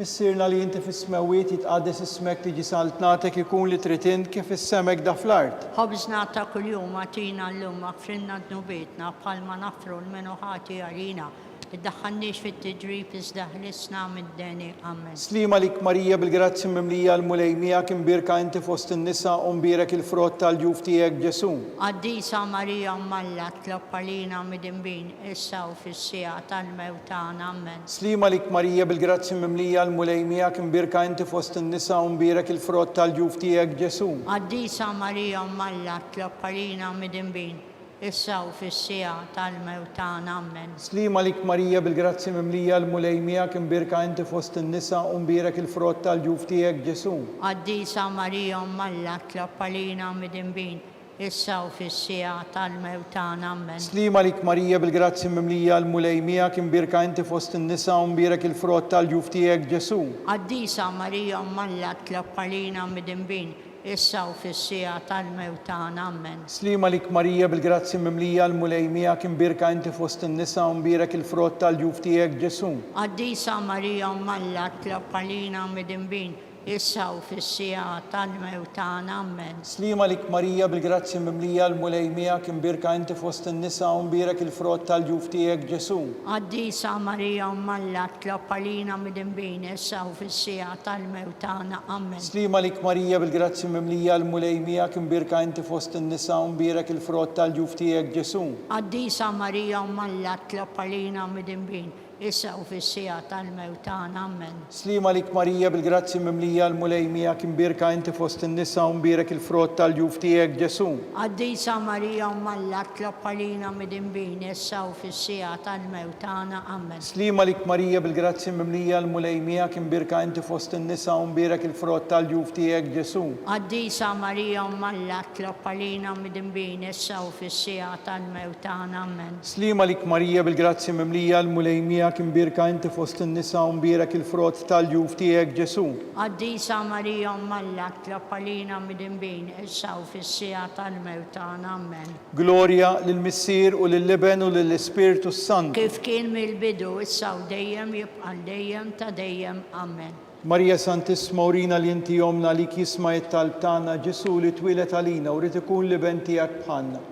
Speaker 2: Missirna li inti fis-smewiet jitqaddes ismek tiġi saltnatek ikun li trid int kif is-semek da fl-art.
Speaker 3: ħobżna ta' kuljum atina llum maghfirna dnubietna bħalma nafru l-menu ħati għalina. Iddaħħalniex fit-tiġrib iżda ħlisna mid-deni. Amen.
Speaker 2: Slima lik Marija bil-grazzi mimlija l-mulejmija kim birka inti fost in-nisa u mbirek il-frott tal-ġuf tiegħek Ġesu.
Speaker 3: Għaddisa Marija Malla tlob għalina mid-imbin issa u fis-sija tal-mewtana. Amen.
Speaker 2: Slima lik Marija bil-grazzi mimlija l-mulejmija kim birka inti fost in-nisa u mbirek il-frott tal-ġuf tiegħek Ġesu.
Speaker 3: Għaddisa Marija Malla tlob għalina mid-imbin issa u fis-sija tal-mewtana. Amen.
Speaker 2: Slima lik Marija bil-grazzi mimlija l-mulejmija kim birka inti fost in-nisa u mbirek il-frott tal-ġuf tiegħek Ġesu.
Speaker 3: Għaddisa Marija Malla tlob għalina mid-imbin issa u fis-sija tal-mewtana. Amen.
Speaker 2: Slima lik Marija bil-grazzi mimlija l-mulejmija kim birka inti fost in-nisa u mbirek il-frott tal-ġuf tiegħek Ġesu.
Speaker 3: Għaddisa Marija Malla tlob għalina mid-imbin issa u fis-sija tal-mewtana. Amen.
Speaker 2: Slima lik Marija bil-grazzi mimlija l-mulejmija kim birka inti fost in-nisa u mbirek il-frott tal-ġuf tiegħek Ġesu.
Speaker 3: Għaddisa Marija Malla tlob għalina mid-imbin issa u fis-sija tal-mewtana. Amen.
Speaker 2: Slima lik Marija bil-grazzi mimlija l-mulejmija kim birka inti fost in-nisa u mbirek il-frott tal-ġuf tiegħek Ġesu.
Speaker 3: Għaddisa Marija Malla tlob għalina mid-imbin issa u fis-sija tal-mewtana. Amen.
Speaker 2: Slima lik Marija bil-grazzi mimlija l-mulejmija kim birka inti fost in-nisa u mbirek il-frott tal-ġuf tiegħek Ġesu.
Speaker 3: Għaddisa Marija Malla tlob għalina mid-imbin issa u fis-sija tal-mewtana. Amen.
Speaker 2: Slima lik Marija bil-grazzi mimlija l-mulejmija kim birka inti fost in-nisa u mbirek il-frott tal-ġuf tiegħek Ġesu.
Speaker 3: Għaddisa Marija Malla tlob għalina mid-imbin issa u fis-sija tal-mewtana. Amen.
Speaker 2: Slima lik Marija bil-grazzi mimlija l-mulejmija kim birka inti fost in-nisa u mbirek il-frott tal-ġuf tiegħek Ġesu.
Speaker 3: Għaddisa Marija Malla tlob għalina mid-imbin issa u fis-sija tal-mewtana. Amen.
Speaker 2: Slima lik Marija bil-grazzi mimlija l-mulejmija kim birka inti fost in-nisa u mbirek il-frott tal-ġuf tiegħek Ġesu.
Speaker 3: Għaddisa Marija Malla tlob għalina mid-imbin issa u fis-sija tal-mewtana. Amen.
Speaker 2: Glorja lill-Missier u lill-Iben u lill-Ispiritu Sant.
Speaker 3: Kif kien mill-bidu issa u dejjem jibqa' dejjem ta' dejjem. Amen.
Speaker 2: Marija Santissima urina li inti jomna li kisma jittalb tagħna Ġesu li twilet għalina u rid ikun l-Iben tiegħek bħalna.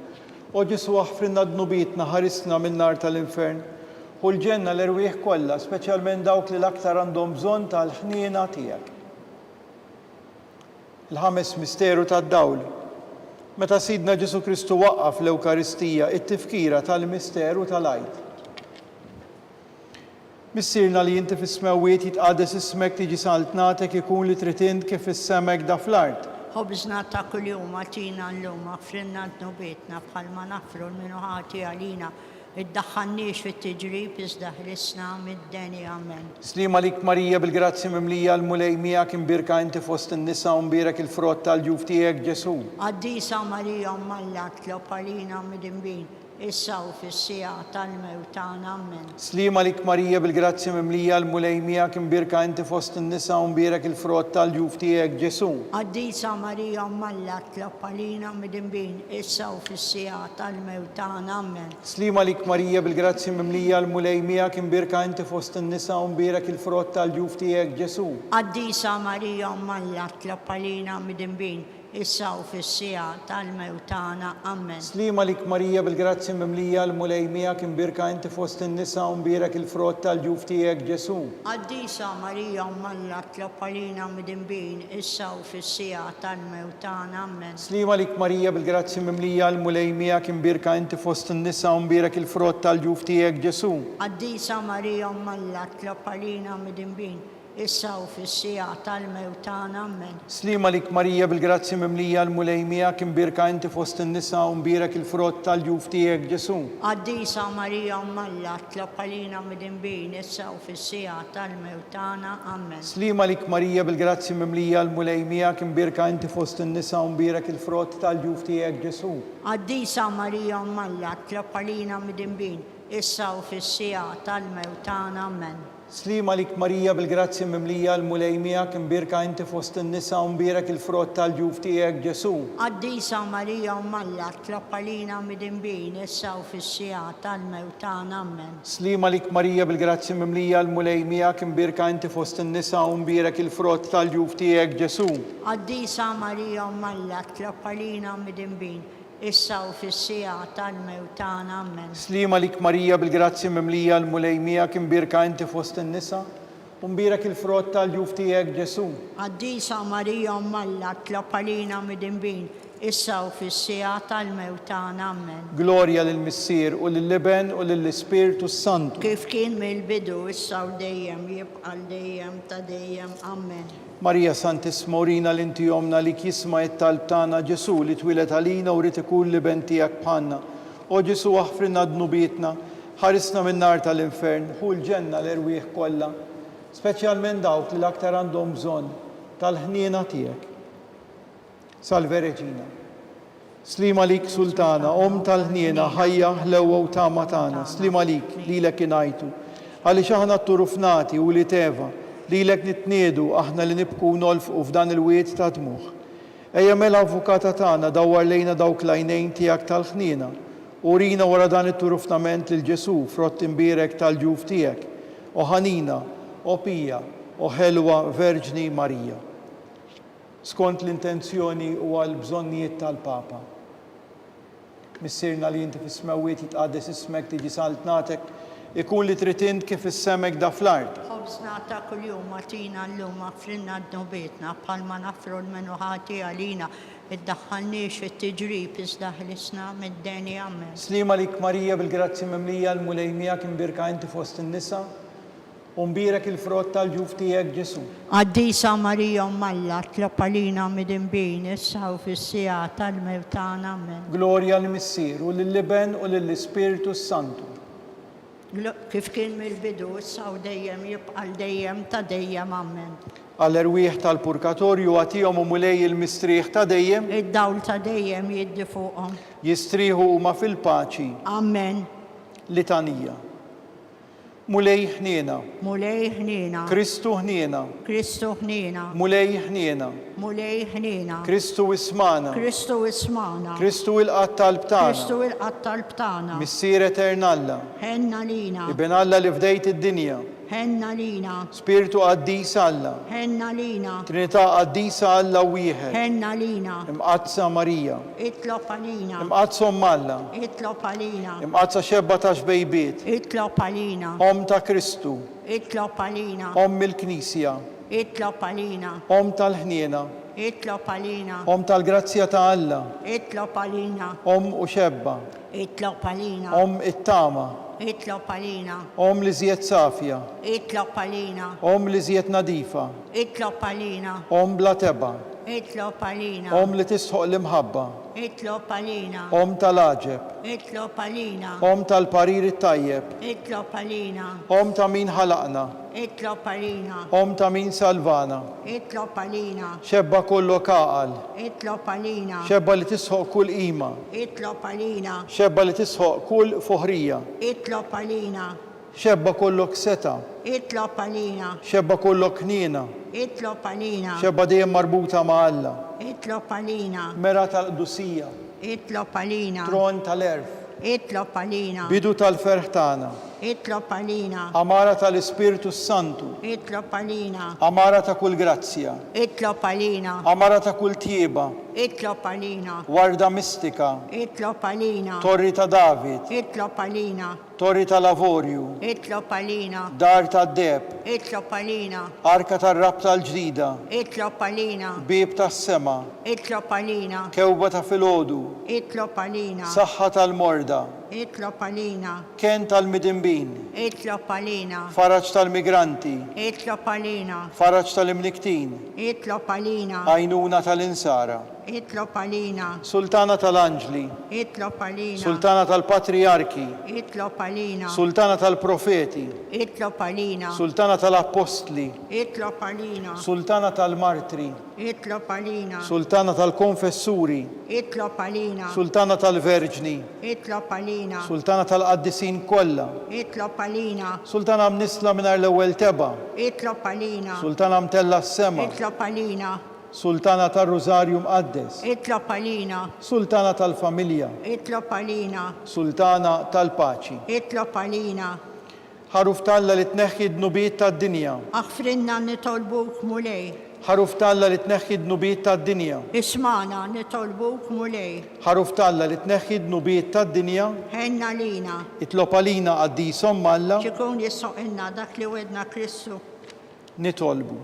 Speaker 2: O Ġesu aħfrinna dnubietna ħarisna min-nar tal-infern. U l-ġenna l-irwieħ kollha, speċjalment dawk li l-aktar għandhom bżonn tal-ħniena tiegħek. Il-ħames misteru tad-dawl. Meta Sidna Ġesu Kristu waqqaf l-Ewkaristija, it-tifkira tal-misteru tal-għajt. Missirna li inti fis-smewiet jitqaddes ismek tiġi saltnatek ikun li trid int kif is-semek da fl-art.
Speaker 3: Ħobżna ta' kuljum atina llum maghfirna dnubietna bħalma nafru l-minu ħati għalina. Iddaħħalniex fit-tiġrib iżda ħlisna mid-deni. Amen.
Speaker 2: Slima lik Marija bil-grazzi mimlija l-mulejmija kim birka inti fost in-nisa u mbirek il-frott tal-ġuf tiegħek Ġesu.
Speaker 3: Għaddisa Marija Malla tlob għalina mid-imbin issa u fis-sija tal-mewtana. Amen.
Speaker 2: Slima lik Marija bil-grazzi mimlija l-mulejmija kim birka inti fost in-nisa u mbirek il-frott tal-ġuf tiegħek Ġesu.
Speaker 3: Għaddisa Marija Malla tlob għalina mid-imbin issa u fis-sija tal-mewtana. Amen.
Speaker 2: Slima lik Marija bil-grazzi mimlija l-mulejmija kim birka inti fost in-nisa u mbirek il-frott tal-ġuf tiegħek Ġesu.
Speaker 3: Għaddisa Marija Malla tlob għalina mid-imbin issa u fis-sija tal-mewtana. Amen.
Speaker 2: Slima lik Marija bil-grazzi mimlija l-mulejmija kim birka inti fost in-nisa u mbirek il-frott tal-ġuf tiegħek Ġesu.
Speaker 3: Għaddisa Marija Malla tlob għalina mid-imbin issa u fis-sija tal-mewtana. Amen.
Speaker 2: Slima lik Marija bil-grazzi mimlija l-mulejmija kim birka inti fost in-nisa u mbirek il-frott tal-ġuf tiegħek Ġesu.
Speaker 3: Għaddisa Marija Malla tlob għalina mid-imbin issa u fis-sija tal-mewtana. Amen.
Speaker 2: Slima lik Marija bil-grazzi mimlija l-mulejmija kim birka inti fost in-nisa u mbirek il-frott tal-ġuf tiegħek Ġesu.
Speaker 3: Għaddisa Marija Malla tlob għalina mid-imbin issa u fis-sija tal-mewtana. Amen.
Speaker 2: Slima lik Marija bil-grazzi mimlija l-mulejmija kim birka inti fost in-nisa u mbirek il-frott tal-ġuf tiegħek Ġesu.
Speaker 3: Għaddisa Marija Malla tlob għalina mid-imbin issa u fis-sija tal-mewt tagħna. Amen.
Speaker 2: Slima lik Marija bil-grazzi mimlija l-mulej miegħek imbirka inti fost in-nisa u mbierek il-frott tal-ġuf tiegħek Ġesu.
Speaker 3: Qaddisa Marija Malla tlab għalina midinbin issa u fis-sija tal-mewt tagħna. Amen.
Speaker 2: Slima lik Marija bil-grazzi mimlija l-mulej miegħek imbirka inti fost in-nisa u mbierek il-frott tal-ġuf tiegħek Ġesu.
Speaker 3: Qaddisa Marija Malla tlab għalina midinbin issa u fis-sija tal-mewt tagħna. Amen.
Speaker 2: Slima lik Marija bil-grazzi mimlija l-mulej miegħek imbirka inti fost in-nisa u mbierek il-frott tal-ġuf tiegħek Ġesu.
Speaker 3: Qaddisa Marija Malla tlab għalina midinbin issa u fis-sija tal-mewt tagħna. Amen.
Speaker 2: Glorja lill-Missier u lill-Liben u lill-Ispirtu Santu.
Speaker 3: Kif kien mill-bidu issa u dejjem jibqa' dejjem ta' dejjem. Amen.
Speaker 2: Marija Santissima urina l-inti jomna li jisma' it-talb tagħna Ġesu li twilet għalina u rid ikun liben tiegħek bħalna. O Ġesu aħfrinna dnubietna, ħarisna min-nar tal-infern, ħu l-ġenna l-irwieħ kollha, speċjalment dawk li l-aktar għandhom bżonn tal-ħniena tiegħek. Salve Reġina. Slima lik Sultana, om tal-ħniena, ħajja ħlewwa u tama tagħna. Slima lik lilek ingħajtu. Għaliex aħna t-turufnati u li teva lilek nitniedu aħna li nibku nolfqu f'dan il-wiet ta' dmuħ. Ejja mela avukata tagħna dawwar lejna dawk l-għajnejn tiegħek tal-ħniena u rina wara dan it-turufnament lil Ġesu frott imbierek tal-ġuf tiegħek. O ħanina, o pija, o ħelwa Verġni Marija. Skont l-intenzjoni u għal-bżonnijiet tal-Papa. Missirna li inti fis-smawiet jitqaddes ismek tiġi saltnatek ikun li tritint kif is-semek da fl-art.
Speaker 3: Ħobżna ta' kuljum atina llum aħfrinna d-nubietna bħalma nafru l-menuħati għalina iddaħħalniex fit-tiġrib iżda ħlisna mid-deni. Amen.
Speaker 2: Slima lik Marija bil-grazzi mimlija l-mulej miegħek imbirka inti fost in-nisa u mbierek il-frott tal-ġuf tiegħek Ġesu.
Speaker 3: Qaddisa Marija Malla tlab għalina midinbin issa u fis-sija tal-mewt tagħna. Amen.
Speaker 2: Glorja l-Missier u lill-Liben u lill-Ispirtu Santu.
Speaker 3: Kif kien mill-bidu issa u dejjem jibqa' dejjem ta' dejjem. Amen.
Speaker 2: Għall-erwieħ tal-purgatorju għatihom u mulej il-mistrieħ ta' dejjem
Speaker 3: Id-dawl ta' dejjem jiddi fuqhom.
Speaker 2: jistrieħu huma fil-paċi.
Speaker 3: Amen.
Speaker 2: Litanija. Mulej ħniena,
Speaker 3: Mulej ħniena,
Speaker 2: Kristu ħniena,
Speaker 3: Kristu ħniena,
Speaker 2: mulej ħniena,
Speaker 3: mulej ħniena,
Speaker 2: Kristu ismana,
Speaker 3: Kristu ismana,
Speaker 2: Kristu il-qatt tal-btana,
Speaker 3: Kristu il-qattal btana,
Speaker 2: Missier Eternalla,
Speaker 3: ħenna lina,
Speaker 2: Iben Alla li fdejt id-dinja,
Speaker 3: ħenna lina,
Speaker 2: Spiritu qaddis Alla,
Speaker 3: ħenna lina,
Speaker 2: Trinità qaddisa Alla wieħed,
Speaker 3: ħenna lina,
Speaker 2: imqazza Marija,
Speaker 3: itlob għalina,
Speaker 2: imqazzhom Alla,
Speaker 3: itlob għalina,
Speaker 2: imqazza xebba ta' xbejbiet,
Speaker 3: itlob għalina,
Speaker 2: Om ta' Kristu,
Speaker 3: itlob għalina,
Speaker 2: Om il-Knisja,
Speaker 3: itlob għalina,
Speaker 2: Om tal-ħniena,
Speaker 3: itlob għalina,
Speaker 2: Om tal-grazzja ta' Alla,
Speaker 3: itlob għalina,
Speaker 2: Om u xebba,
Speaker 3: itlob għalina,
Speaker 2: Om it-tama,
Speaker 3: itlob għalina,
Speaker 2: Om li żjed safja,
Speaker 3: itlob għalina,
Speaker 2: Om li żjed nadifa,
Speaker 3: itlob għalina,
Speaker 2: Om bla teba,
Speaker 3: itlob għalina,
Speaker 2: Om li tisħoq l-imħabba,
Speaker 3: itlob għalina,
Speaker 2: Om tal-aġeb,
Speaker 3: itlob għalina,
Speaker 2: Om tal-parir it-tajjeb,
Speaker 3: itlob għalina,
Speaker 2: Om ta' min ħalaqna,
Speaker 3: itlob għalina,
Speaker 2: Om ta' min salvana,
Speaker 3: itlob għalina,
Speaker 2: xebba kollu kaqal,
Speaker 3: itlob għalina,
Speaker 2: xebba li tisħoq kull qima,
Speaker 3: itlob għalina,
Speaker 2: xebba li tisħoq kull fuħrija,
Speaker 3: itlob għalina,
Speaker 2: xebba kollok seta,
Speaker 3: itlob għalina,
Speaker 2: xebba kollok ħniena,
Speaker 3: itlob għalina,
Speaker 2: xebba dejjem marbuta ma' Alla,
Speaker 3: itlob għalina,
Speaker 2: mera tal-qdusija,
Speaker 3: itlob għalina,
Speaker 2: tron tal-erf,
Speaker 3: itlob għalina,
Speaker 2: bidu tal-ferħ tagħna,
Speaker 3: itlob għalina,
Speaker 2: amara tal-Ispirtu Santu,
Speaker 3: itlob għalina,
Speaker 2: amara ta' kull grazzja,
Speaker 3: itlob għalina,
Speaker 2: amara ta' kull tieba,
Speaker 3: itlob għalina,
Speaker 2: warda mistika,
Speaker 3: itlob għalina,
Speaker 2: torri ta' David,
Speaker 3: itlob għalina,
Speaker 2: torri ta' Lavorju,
Speaker 3: itlob għalina,
Speaker 2: dar ta' Deb,
Speaker 3: itlob għalina,
Speaker 2: arka tar-rab tal-ġdida,
Speaker 3: itlob għalina,
Speaker 2: bib tas-sema,
Speaker 3: itlob għalina,
Speaker 2: kewba ta' filgħodu,
Speaker 3: itlob għalina,
Speaker 2: saħħa tal-morda,
Speaker 3: itlob għalina,
Speaker 2: ken tal-midinbin,
Speaker 3: itlob għalina,
Speaker 2: faraġ tal-migranti,
Speaker 3: itlob għalina,
Speaker 2: faraġ tal-imniktin,
Speaker 3: itlob għalina,
Speaker 2: għajnuna tal-insara,
Speaker 3: itlob għalina,
Speaker 2: sultana tal-anġli,
Speaker 3: itlob għalina,
Speaker 2: sultana tal-patriarki,
Speaker 3: itlob għalina,
Speaker 2: sultana tal-profeti,
Speaker 3: itlob għalina,
Speaker 2: sultana tal-apostli,
Speaker 3: itlob għalina,
Speaker 2: sultana tal-martri,
Speaker 3: Itlob għalina.
Speaker 2: Sultana tal-Konfessuri,
Speaker 3: Itlob għalina.
Speaker 2: Sultana tal-Verġni,
Speaker 3: Itlob għalina.
Speaker 2: Sultana tal-Qaddisin kollha,
Speaker 3: Itlob għalina.
Speaker 2: Sultana mnisla mingħajr l-ewwel teba',
Speaker 3: Itlob għalina.
Speaker 2: Sultana mtella s-sema,
Speaker 3: Itlob għalina.
Speaker 2: Sultana tal-Rużarju Mqaddes,
Speaker 3: Itlob għalina.
Speaker 2: Sultana tal-Familja,
Speaker 3: Itlob għalina.
Speaker 2: Sultana tal-Paċi.
Speaker 3: Itlob għalina.
Speaker 2: Ħaruf Talla li tneħħi d-nubiet tad-dinja,
Speaker 3: Aħfrinna nitolbuk mulej.
Speaker 2: Ħaruf Talla li tneħħi d-nubiet tad-dinja,
Speaker 3: Ismana nitolbuk mulej.
Speaker 2: Ħaruf Talla li tneħħi d-nubiet tad-dinja,
Speaker 3: Ħenna lina.
Speaker 2: itlob għalina qaddisom Alla,
Speaker 3: ċikun jissoqinna dak li wedna Kristu.
Speaker 2: nitolbu.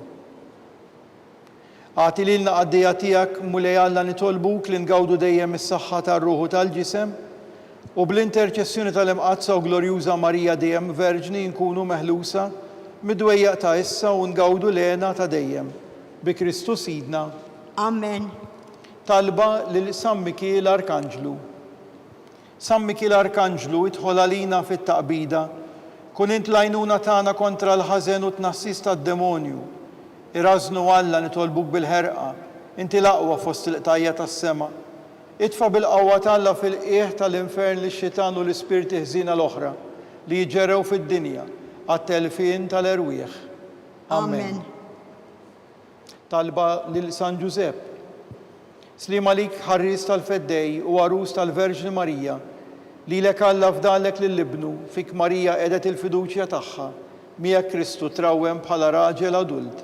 Speaker 2: Għati lilna qaddija tiegħek mulej Alla nitolbuk li ngawdu dejjem is-saħħa tar-ruħu tal-ġisem u bl-interċessjoni tal-imqazza u glorjuża Marija dejjem Verġni nkunu meħlusa midwejjaq ta' issa u ngawdu lena ta' dejjem. Bi Kristu Sidna.
Speaker 3: Amen.
Speaker 2: Talba lil San Mikiel Arkanġlu. San Mikiel Arkanġlu idħol għalina fit-taqbida, kun int l-għajnuna tagħna kontra l-ħażen u tnassis tad-demonju. Irażnu Alla nitolbuk bil-ħerqa, inti l-aqwa fost il-qtajja tas-sema. Itfa' bil-qawwa tagħlla fil-qiegħ tal-infern lix-xitan u l-ispirti ħżina l-oħra li jiġġerew fid-dinja għat-telfien tal-erwieħ.
Speaker 3: Amen.
Speaker 2: Talba lil San Giusepp. Slima lik ħarris tal-feddej u għarus tal-Verġni Marija li lek Alla fdalek lill-ibnu fik Marija edet il-fiduċja tagħha miegħek Kristu trawwem bħala raġel adult.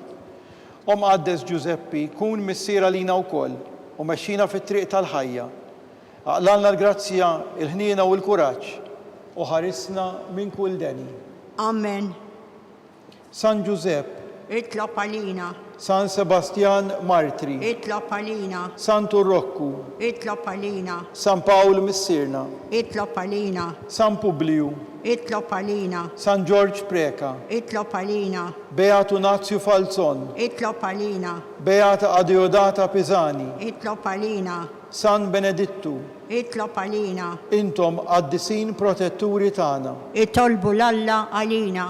Speaker 2: Qaddes Giuseppi, kun missiera lina wkoll u mexxina fit-triq tal-ħajja. Aqlalna l-grazzja, il-ħniena u l-kuraġġ u ħarisna minn kull deni.
Speaker 3: Amen.
Speaker 2: San Giusepp,
Speaker 3: Itlob għalina.
Speaker 2: San Sebastian Martri,
Speaker 3: Itlob għalina.
Speaker 2: San Turrokku,
Speaker 3: Itlob għalina.
Speaker 2: San Pawl Missirna,
Speaker 3: Itlob għalina.
Speaker 2: San Publiu,
Speaker 3: Itlob għalina.
Speaker 2: San George Preka,
Speaker 3: Itlob għalina.
Speaker 2: Beatu Nazju Falzon,
Speaker 3: Itlob għalina.
Speaker 2: Beata Adeodata Pisani,
Speaker 3: Itlob għalina.
Speaker 2: San Benedittu,
Speaker 3: Itlob għalina.
Speaker 2: intom qaddisin protetturi tagħna.
Speaker 3: Itolbu l-Alla għalina.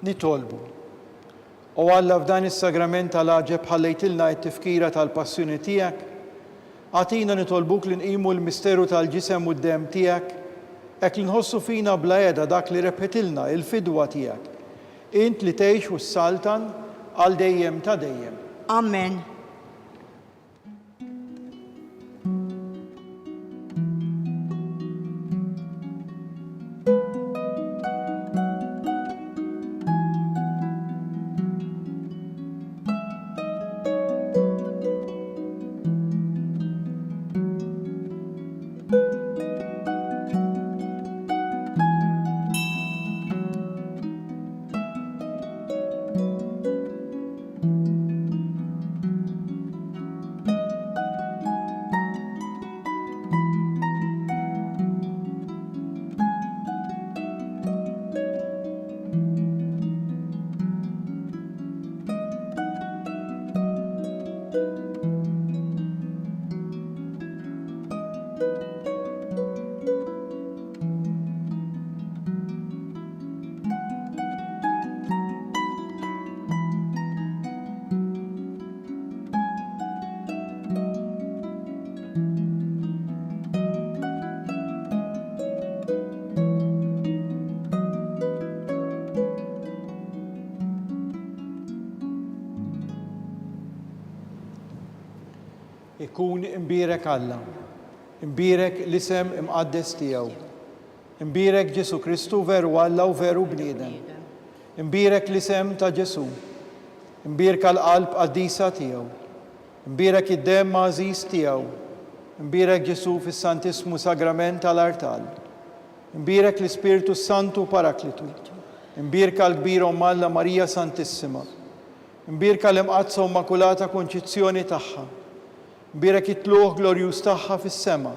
Speaker 2: Nitolbu. U Alla f'dan is-sagrament tal-aġeb ħallejtilna t-tifkira tal-passjoni tiegħek, għatina nitolbuk li nqimu l-misteru tal-ġisem u d-dem tiegħek, hekk li nħossu fina bla qiegħda dak li repetilna il-fidwa tiegħek. Int li tgħix u s-saltan għal dejjem ta' dejjem.
Speaker 3: Amen.
Speaker 2: Ikun imbirek Alla, imbirek l-isem imqaddes tiegħu, imbirek Ġesu Kristu veru Alla u veru bniedem, imbirek l-isem ta' Ġesu, imbirek l-qalb qaddisa tiegħu, imbirek id-dem mażis tiegħu, imbirek Ġesu fis-Santismu Sagrament tal-Artal, imbirek l-Ispiritu Santu Paraklitu, Imbirka l-kbira Alla Marija Santissima. Imbirka l-imqazza Immakulata Konċizzjoni tagħha. Imbirek it-tluħ glorjuż tagħha fis-sema.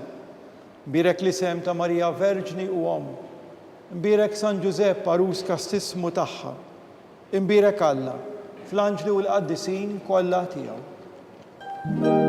Speaker 2: Imbirek l-isem ta' Marija Verġni u Om. Imbirek San Giuseppe Arus kastismu tagħha. Imbirek Alla, fl-anġli u l-qaddisin kollha tiegħu.